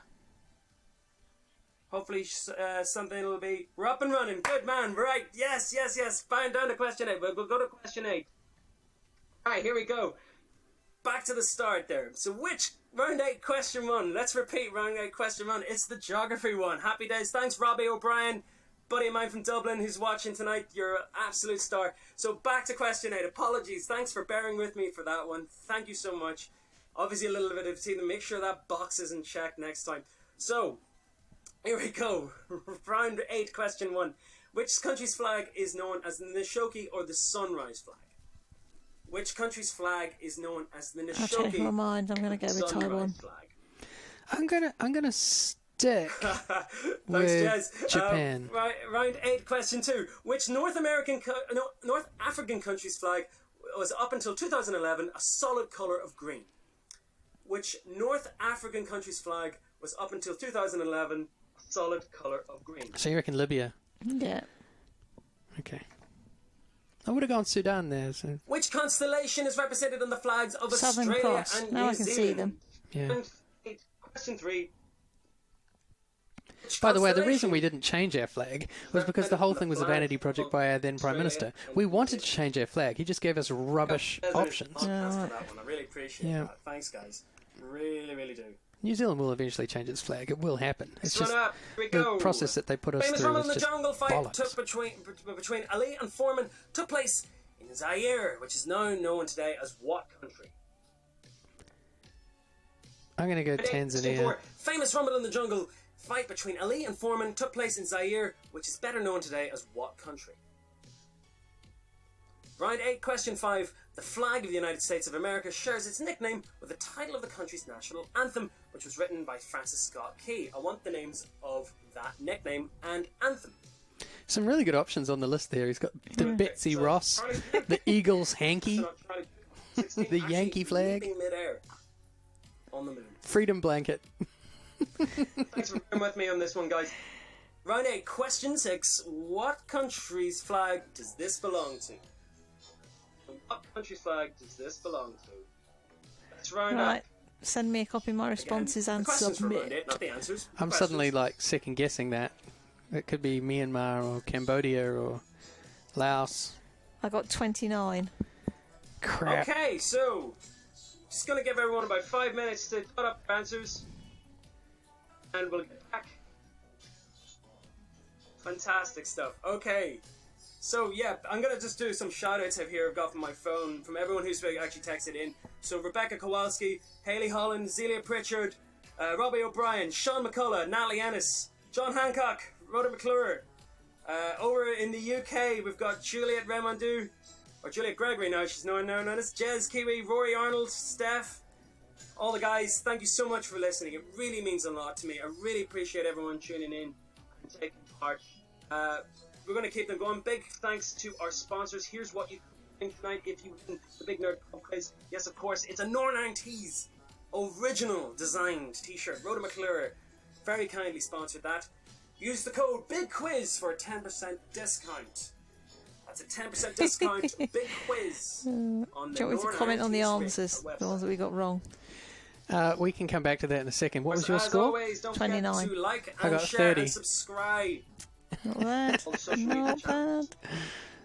D: Hopefully something will be... We're up and running. Good man. Right. Yes. Fine. Down to question 8. We'll go to question 8. Alright, here we go. Back to the start there. So which round 8, question 1. Let's repeat round 8, question 1. It's the geography one. Happy days. Thanks, Robbie O'Brien, buddy of mine from Dublin who's watching tonight. You're an absolute star. So back to question 8. Apologies. Thanks for bearing with me for that one. Thank you so much. Obviously a little bit of teething. Make sure that box isn't checked next time. So, here we go. Round 8, question 1. Which country's flag is known as the Nishoki or the Sunrise flag? Which country's flag is known as the
B: I'll change my
D: Nishoki
B: mind. I'm going to go with
D: Sunrise
B: Taiwan.
D: flag?
A: I'm gonna stick
D: Thanks,
A: with
D: Jez.
A: Japan.
D: Round 8, question 2. Which North African country's flag was up until 2011 a solid colour of green? Which North African country's flag was up until 2011 a solid colour of green?
A: So you reckon Libya?
B: Yeah.
A: Okay. I would have gone Sudan there. So.
D: Which constellation is represented on the flags of
B: Southern
D: Australia
B: Cross.
D: and
B: Now
D: New
B: I can
D: Zealand?
B: see them.
A: Yeah.
D: Round 8, question 3. Which
A: By the way, the
D: constellation-
A: reason we didn't change our flag was because the whole thing was a vanity project by our then Prime Minister. We wanted to change our flag. He just gave us rubbish options.
D: Thanks for that one. I really appreciate
A: Yeah.
D: that. Thanks, guys. Really, really do.
A: New Zealand will eventually change its flag. It will happen. It's
D: Run
A: just
D: up. Here we
A: the
D: go.
A: process that they put us
D: Famous
A: through
D: Rumble
A: is
D: in the
A: just
D: Jungle fight
A: bollocks.
D: took between Ali and Foreman took place in Zaire, which is now known today as what country?
A: I'm going to go
D: Question
A: Tanzania.
D: 4. Famous Rumble in the Jungle fight between Ali and Foreman took place in Zaire, which is better known today as what country? Round 8, question 5. The flag of the United States of America shares its nickname with the title of the country's national anthem, which was written by Francis Scott Key. I want the names of that nickname and anthem.
A: Some really good options on the list there. He's got the Betsy Ross, the Eagles hanky, the Yankee flag,
D: Mid-air on the moon.
A: freedom blanket.
D: Thanks for being with me on this one, guys. Round 8, question 6. What country's flag does this belong to? What country's flag does this belong to? Let's round
B: Right.
D: up.
B: Send me a copy of my responses
D: The
B: and
D: questions for round
B: submit.
D: 8, not the answers.
A: I'm
D: Questions.
A: suddenly like second guessing that. It could be Myanmar or Cambodia or Laos.
B: I got 29.
A: Crap.
D: Okay, so just gonna give everyone about 5 minutes to put up their answers, and we'll get back. Fantastic stuff. Okay, so yeah, I'm gonna just do some shout outs here I've got from my phone from everyone who's actually texted in. So Rebecca Kowalski, Hayley Holland, Zelia Pritchard, Robbie O'Brien, Sean McCullough, Natalie Ennis, John Hancock, Rhoda McClure. Over in the UK, we've got Juliet Raymondou, or Juliet Gregory now, she's known as Jez Kiwi, Rory Arnold, Steph, all the guys, thank you so much for listening. It really means a lot to me. I really appreciate everyone tuning in and taking part. We're going to keep them going. Big thanks to our sponsors. Here's what you can think tonight if you win the Big Nerd Pub Quiz. Yes, of course, it's a Northern Tees original designed t-shirt. Rhoda McClure very kindly sponsored that. Use the code BIGQUIZ for a 10% discount. That's a 10% discount. Big Quiz. On the
B: Do you want me to
D: Northern
B: comment on the
D: Tees
B: answers,
D: website.
B: the ones that we got wrong?
A: We can come back to that in a second. What was your
D: As
A: score?
D: always, don't
B: 29.
D: forget to like
A: I
D: and
A: got
D: share
A: 30.
D: and subscribe.
B: Not bad.
D: On social media
B: Not
D: channels.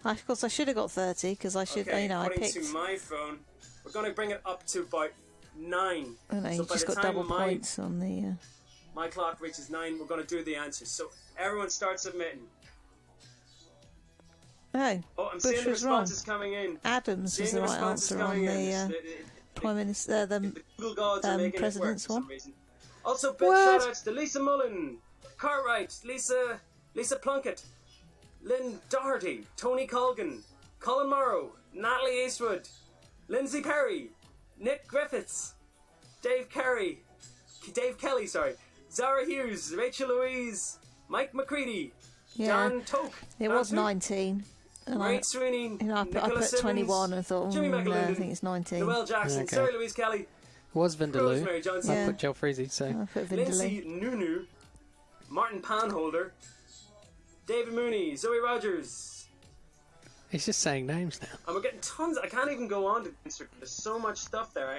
B: bad. Of course, I should have got 30 because I should,
D: Okay,
B: you know, I
D: according
B: picked.
D: to my phone, we're going to bring it up to about 9.
B: I know,
D: so
B: you
D: by
B: just
D: the
B: got
D: time
B: double points on the.
D: my clock reaches 9, we're going to do the answers. So everyone start submitting.
B: Oh,
D: Oh, I'm
B: Bush
D: seeing the
B: was wrong.
D: responses coming in.
B: Adams
D: Seeing
B: is the
D: the
B: right
D: responses
B: answer on
D: coming in.
B: the Prime Minister.
D: The Google gods are making it work
B: President's
D: for some
B: one.
D: reason. Also, big
A: What?
D: shout outs to Lisa Mullen, Cartwright, Lisa Plunkett, Lynn Doherty, Tony Colgan, Colin Morrow, Natalie Eastwood, Lindsay Perry, Nick Griffiths, Dave Kelly, Zara Hughes, Rachel Louise, Mike McCready,
B: Yeah,
D: Dan Toke,
B: it was 19. And
D: Ray Sweeney,
B: you know, I
D: Nicola
B: put
D: Simmons,
B: 21 and thought,
D: Jimmy
B: no,
D: McAlinden,
B: I think it's 19.
D: Noel Jackson,
A: Okay.
D: Sarah Louise Kelly,
A: Was Vindaloo.
D: Rosemary Johnson,
A: I
B: Yeah.
A: put Jalfrezi, so
B: I put
D: Lindsay
B: Vindaloo.
D: Nunu, Martin Panholder, David Mooney, Zoe Rogers,
A: he's just saying names now.
D: and we're getting tons. I can't even go on to Instagram. There's so much stuff there.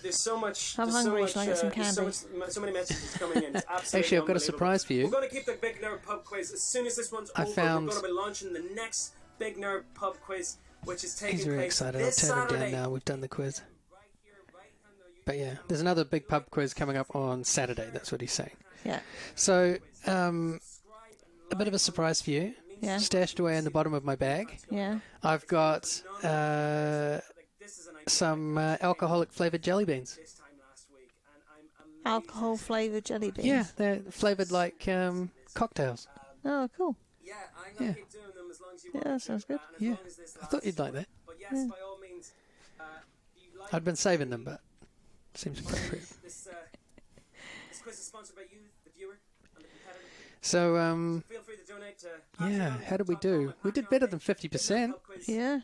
D: There's so much.
B: I'm
D: there's
B: hungry,
D: So,
B: shall I
D: much,
B: get some
D: there's so many messages coming in. It's absolutely
A: Actually, I've got a
D: unbelievable.
A: surprise for you.
D: We're going to keep the Big Nerd Pub Quiz as soon as this one's
A: I
D: over.
A: found-
D: We're going to be launching the next Big Nerd Pub Quiz, which is taking
A: He's very
D: place
A: excited.
D: this
A: I'll turn him
D: Saturday.
A: down now. We've done the quiz.
D: Right here, right on the
A: But yeah, there's another big pub quiz coming up on Saturday. That's what he's saying.
B: Yeah.
A: So, a bit of a surprise for you.
B: Yeah.
A: Stashed away in the bottom of my bag,
B: Yeah.
A: I've got some alcoholic flavoured jelly beans.
B: Alcohol flavoured jelly beans.
A: Yeah, they're flavoured like cocktails.
B: Oh, cool.
D: Yeah, I'm
A: Yeah.
D: gonna keep doing them as long as you
B: Yeah,
D: want me
B: that sounds
D: to,
B: good.
D: and as
A: Yeah,
D: long as this
A: I thought you'd like that.
D: But yes, by all means, you like
A: I'd been saving them, but seems appropriate.
D: this quiz is sponsored by you, the viewer, and the competitor.
A: So,
D: Feel free to donate to
A: yeah,
D: Patreon,
A: how did we
D: top
A: do?
D: comment,
A: We did
D: Patreon
A: better than
D: page,
A: 50%.
D: Pub quiz.
B: Yeah.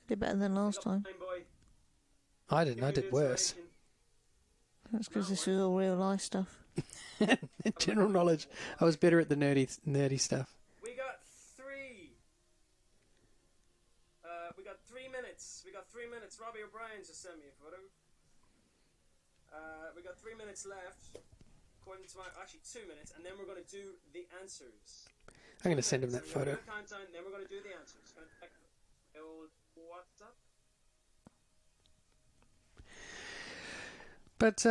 B: Did better than last time.
D: Fine boy.
A: I didn't. I
D: Give me
A: did
D: your
A: worse.
D: inspiration.
B: That's because this was all real life stuff.
A: General knowledge. I was better at the nerdy stuff.
D: We got 3. We got 3 minutes. We got 3 minutes. Robbie O'Brien just sent me a photo. We got 3 minutes left. According to actually 2 minutes, and then we're going to do the answers.
A: I'm going to send him that
D: So we're
A: photo.
D: gonna count down, then we're going to do the answers. Gonna check the old WhatsApp.
A: But,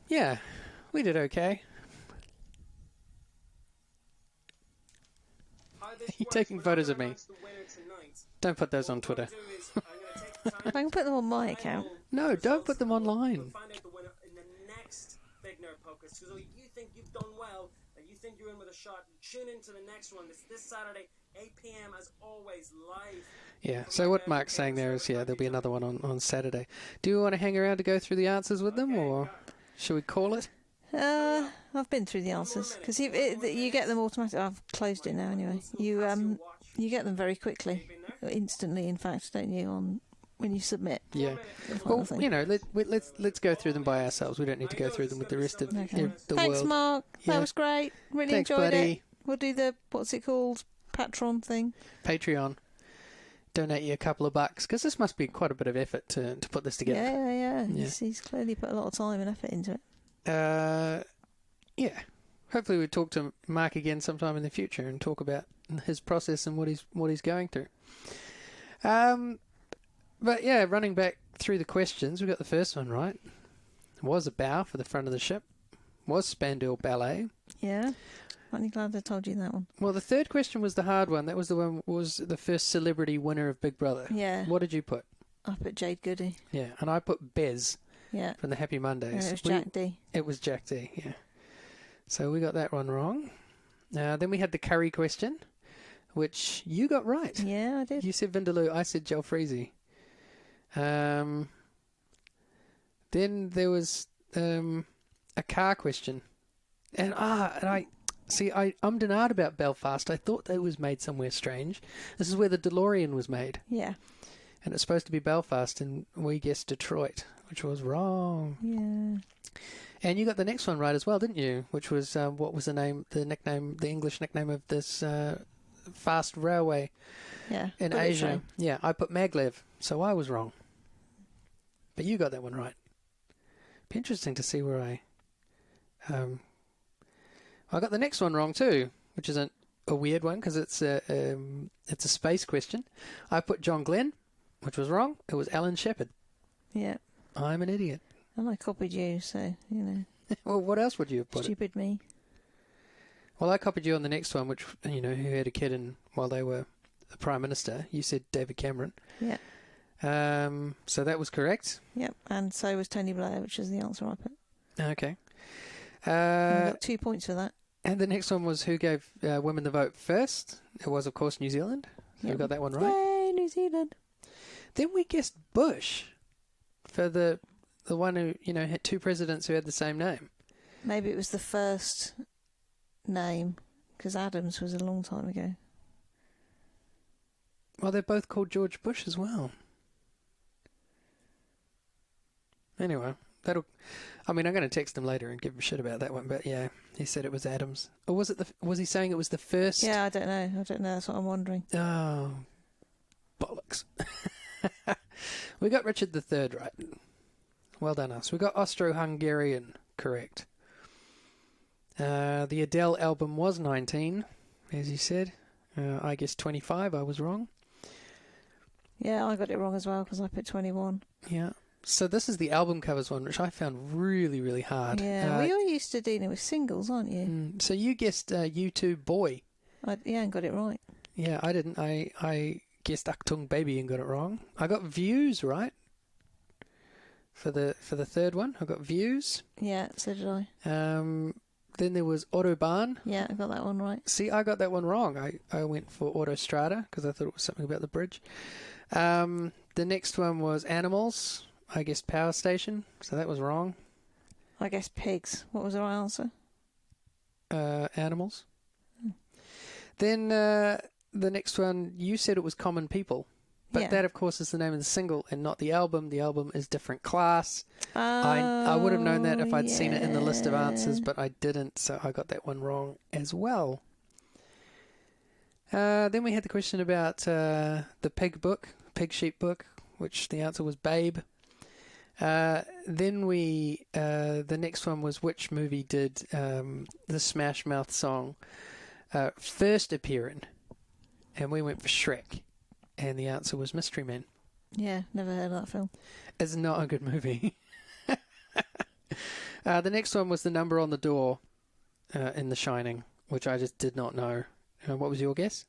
A: yeah, we did okay.
D: How this
A: You're
D: works,
A: taking
D: we're not
A: photos
D: gonna
A: of me.
D: announce the winner tonight.
A: Don't put those on
D: What we're
A: Twitter.
D: gonna do is I'm gonna take the time
B: I can put them on my
D: to
B: account.
D: final
A: No, don't
D: results,
A: put them
D: and we'll
A: online.
D: find out the winner in the next Big Nerd Podcast. So if you think you've done well and you think you're in with a shot, tune into the next one. It's this Saturday, 8 p.m. as always, live.
A: Yeah, so what Mark's saying there is, yeah, there'll be another one on Saturday. Do you want to hang around to go through the answers with them, or should we call it?
B: I've been through the answers because you get them automatically. I've closed it now anyway. You get them very quickly, instantly. In fact, don't you? On when you submit.
A: Yeah.
B: the final
A: Well,
B: thing.
A: you know, let's go through them by ourselves. We don't need to go through them with the rest of
B: Okay.
A: the
B: Thanks,
A: world.
B: Mark.
A: Yeah.
B: That was great. Really
A: Thanks,
B: enjoyed
A: buddy.
B: it. We'll do the what's it called? Patron thing.
A: Patreon. Donate you a couple of bucks, because this must be quite a bit of effort to put this together.
B: Yeah.
A: Yeah.
B: He's clearly put a lot of time and effort into it.
A: Yeah. Hopefully we talk to Mark again sometime in the future and talk about his process and what he's going through. But yeah, running back through the questions, we got the first one right. Was a bow for the front of the ship. Was Spandau Ballet.
B: Yeah. Aren't you glad I told you that one?
A: Well, the third question was the hard one. That was the one was the first celebrity winner of Big Brother.
B: Yeah.
A: What did you put?
B: I put Jade Goody.
A: Yeah, and I put Bez
B: Yeah.
A: from the Happy Mondays.
B: And it was Jack D.
A: It was Jack D, yeah. So we got that one wrong. Then we had the curry question, which you got right.
B: Yeah, I did.
A: You said Vindaloo, I said Jalfrezi. Then there was a car question. And I ummed and ahed about Belfast. I thought that was made somewhere strange. This is where the DeLorean was made.
B: Yeah.
A: And it's supposed to be Belfast, and we guessed Detroit, which was wrong.
B: Yeah.
A: And you got the next one right as well, didn't you? Which was, what was the English nickname of this fast railway
B: Yeah.
A: in
B: Bullet
A: Asia?
B: train.
A: Yeah, I put Maglev, so I was wrong. But you got that one right. Be interesting to see where I got the next one wrong too, which is a weird one because it's a space question. I put John Glenn, which was wrong. It was Alan Shepard.
B: Yeah.
A: I'm an idiot.
B: And I copied you, so, you know.
A: Well, what else would you have put?
B: Stupid me.
A: Well, I copied you on the next one, which, you know, who had a kid while they were the Prime Minister. You said David Cameron.
B: Yeah.
A: So that was correct.
B: Yep. And so was Tony Blair, which is the answer I put.
A: Okay.
B: And I got 2 points for that.
A: And the next one was who gave women the vote first. It was, of course, New Zealand. So we got that one right.
B: Yay, New Zealand.
A: Then we guessed Bush for the one who, you know, had two presidents who had the same name.
B: Maybe it was the first name, because Adams was a long time ago.
A: Well, they're both called George Bush as well. Anyway, I'm going to text him later and give him shit about that one. But yeah, he said it was Adams. Or was he saying it was the first?
B: Yeah, I don't know. That's what I'm wondering.
A: Oh, bollocks. We got Richard III right. Well done us. We got Austro-Hungarian correct. The Adele album was 19, as you said. I guess 25. I was wrong.
B: Yeah, I got it wrong as well because I put 21.
A: Yeah. So this is the album covers one, which I found really, really hard.
B: Yeah, well, you're used to dealing with singles, aren't you?
A: So you guessed U2 Boy.
B: Yeah, and got it right.
A: Yeah, I didn't. I guessed Achtung Baby and got it wrong. I got Views right for the third one. I got Views.
B: Yeah, so did I.
A: Then there was Autobahn.
B: Yeah, I got that one right.
A: See, I got that one wrong. I went for Autostrada because I thought it was something about the bridge. The next one was Animals. I guessed Power Station, so that was wrong.
B: I guess pigs. What was the right answer?
A: Animals. Then the next one, you said it was Common People. But
B: Yeah.
A: that, of course, is the name of the single and not the album. The album is Different Class. I would have known that if I'd seen it in the list of answers, but I didn't, so I got that one wrong as well. Then we had the question about the Pig Sheep book, which the answer was Babe. Then the next one was which movie did the Smash Mouth song first appear in? And we went for Shrek. And the answer was Mystery Men.
B: Yeah, never heard of that film.
A: It's not a good movie. The next one was the number on the door in The Shining, which I just did not know. What was your guess?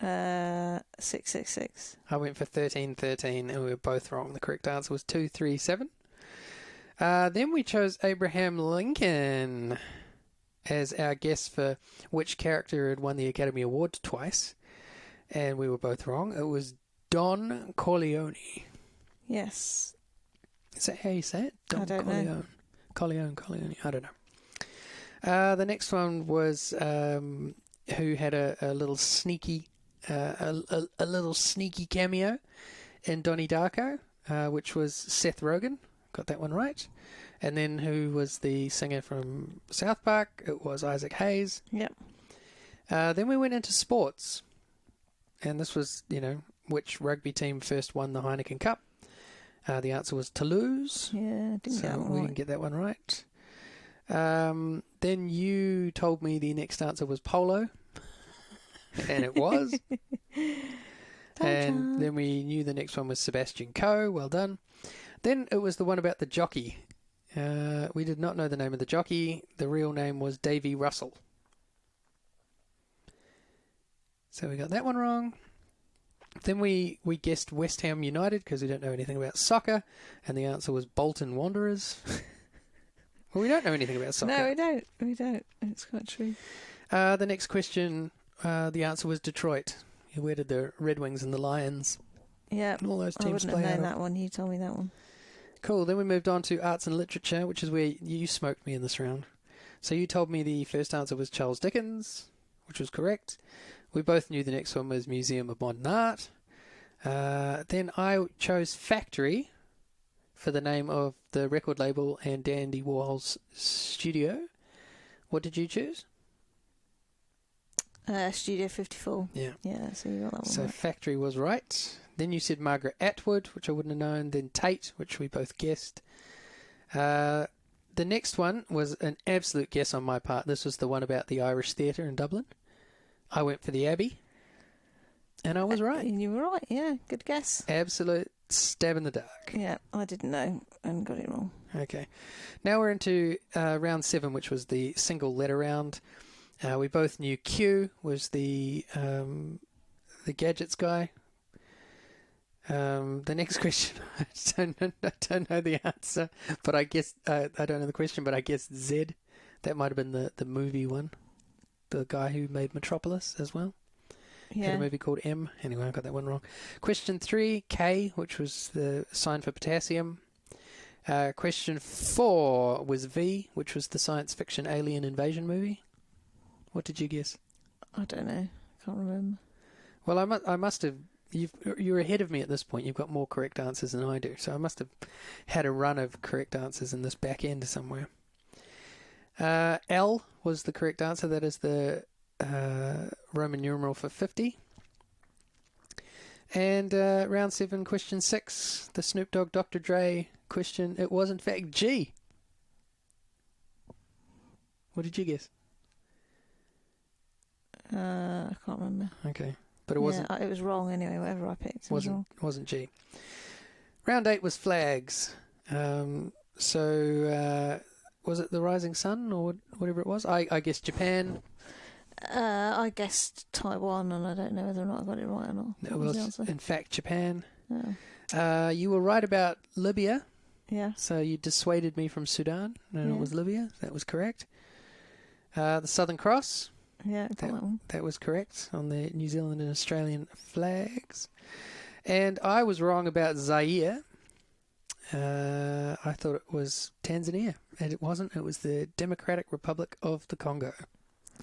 B: 666.
A: I went for 1313, and we were both wrong. The correct answer was 237. Then we chose Abraham Lincoln as our guess for which character had won the Academy Award twice. And we were both wrong. It was Don Corleone.
B: Yes.
A: Is that how you say it? Don
B: I don't know.
A: Corleone. I don't know. The next one was who had a little sneaky little sneaky cameo in Donnie Darko, which was Seth Rogen. Got that one right. And then who was the singer from South Park? It was Isaac Hayes.
B: Yep.
A: Then we went into sports. And this was, which rugby team first won the Heineken Cup? The answer was Toulouse.
B: Yeah, didn't get that one
A: we
B: right.
A: didn't get that one right. Then you told me the next answer was polo. And it was. And then we knew the next one was Sebastian Coe. Well done. Then it was the one about the jockey. We did not know the name of the jockey. The real name was Davy Russell. So we got that one wrong. Then we guessed West Ham United because we don't know anything about soccer. And the answer was Bolton Wanderers. Well, we don't know anything about soccer.
B: No, we don't. We don't. It's quite true.
A: The next question, the answer was Detroit. Where did the Red Wings and the Lions
B: Yeah.
A: and all those
B: I
A: teams
B: wouldn't
A: play
B: have
A: out
B: known
A: of?
B: that one. You told me that one.
A: Cool. Then we moved on to arts and literature, which is where you smoked me in this round. So you told me the first answer was Charles Dickens, which was correct. We both knew the next one was Museum of Modern Art. Then I chose Factory for the name of the record label and Andy Warhol's studio. What did you choose?
B: Studio 54.
A: Yeah.
B: Yeah, so you got that one
A: So
B: right.
A: Factory was right. Then you said Margaret Atwood, which I wouldn't have known. Then Tate, which we both guessed. The next one was an absolute guess on my part. This was the one about the Irish Theatre in Dublin. I went for the Abbey. And I was right.
B: And you were right, yeah. Good guess.
A: Absolute stab in the dark.
B: Yeah, I didn't know and got it wrong.
A: Okay. Now we're into round 7, which was the single letter round. We both knew Q was the gadgets guy. The next question, I don't know the answer, but I guess I don't know the question, but I guess Z. That might have been the movie one. The guy who made Metropolis as well. Had
B: Yeah.
A: a movie called M. Anyway, I got that one wrong. Question 3, K, which was the sign for potassium. Question 4 was V, which was the science fiction alien invasion movie. What did you guess?
B: I don't know. Can't remember.
A: Well, I must have. You're ahead of me at this point. You've got more correct answers than I do, so I must have had a run of correct answers in this back end somewhere. L was the correct answer. That is the Roman numeral for 50. And round 7, question 6, the Snoop Dogg Dr. Dre question. It was in fact G. What did you guess?
B: I can't remember.
A: Okay, but it wasn't.
B: Yeah, it was wrong anyway. Whatever I picked, it was wrong.
A: Wasn't G. Round 8 was flags. Was it the Rising Sun or whatever it was? I guess Japan.
B: I guessed Taiwan, and I don't know whether or not I got it right or not.
A: It
B: What was the
A: was,
B: answer?
A: in fact, Japan.
B: Oh.
A: You were right about Libya.
B: Yeah.
A: So you dissuaded me from Sudan, and
B: Yeah.
A: it was Libya. That was correct. The Southern Cross.
B: Yeah, I got that one.
A: That was correct on the New Zealand and Australian flags. And I was wrong about Zaire. I thought it was Tanzania, and it wasn't. It was the Democratic Republic of the Congo.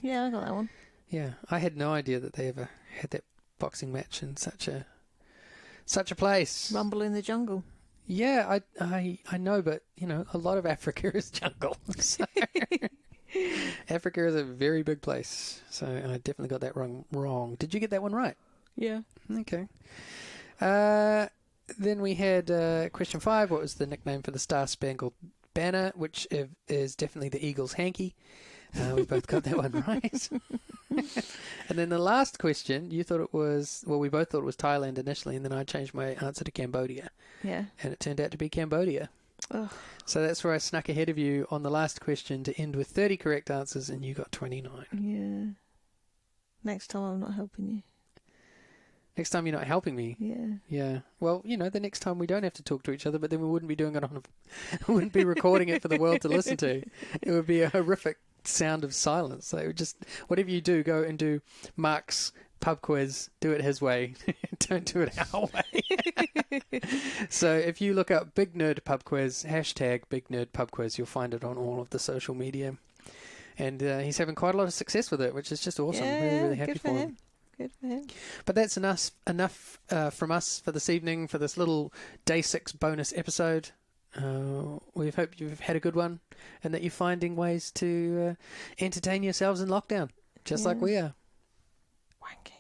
B: Yeah, I got that one.
A: Yeah, I had no idea that they ever had that boxing match in such a place.
B: Rumble in the Jungle.
A: Yeah, I know, but you know, a lot of Africa is jungle. So Africa is a very big place, so I definitely got that wrong. Did you get that one right?
B: Yeah.
A: Okay. Then we had question 5. What was the nickname for the Star Spangled Banner, which is definitely the Eagles hanky. We both got that one right. And then the last question, you thought it was, well, we both thought it was Thailand initially, and then I changed my answer to Cambodia.
B: Yeah.
A: And it turned out to be Cambodia.
B: Ugh.
A: So that's where I snuck ahead of you on the last question to end with 30 correct answers, and you got 29.
B: Yeah. Next time I'm not helping you.
A: Next time you're not helping me.
B: Yeah.
A: Yeah. Well, you know, the next time we don't have to talk to each other, but then we wouldn't be doing it we wouldn't be recording it for the world to listen to. It would be a horrific sound of silence. So it would just, whatever you do, go and do Mark's pub quiz, do it his way. Don't do it our way. So if you look up Big Nerd Pub Quiz, hashtag Big Nerd Pub Quiz, you'll find it on all of the social media. And he's having quite a lot of success with it, which is just awesome.
B: Yeah,
A: really, really happy
B: good
A: for him.
B: Good for him.
A: But that's enough from us for this evening, for this little Day 6 bonus episode. We hope you've had a good one and that you're finding ways to entertain yourselves in lockdown, just like we are.
B: Wanky.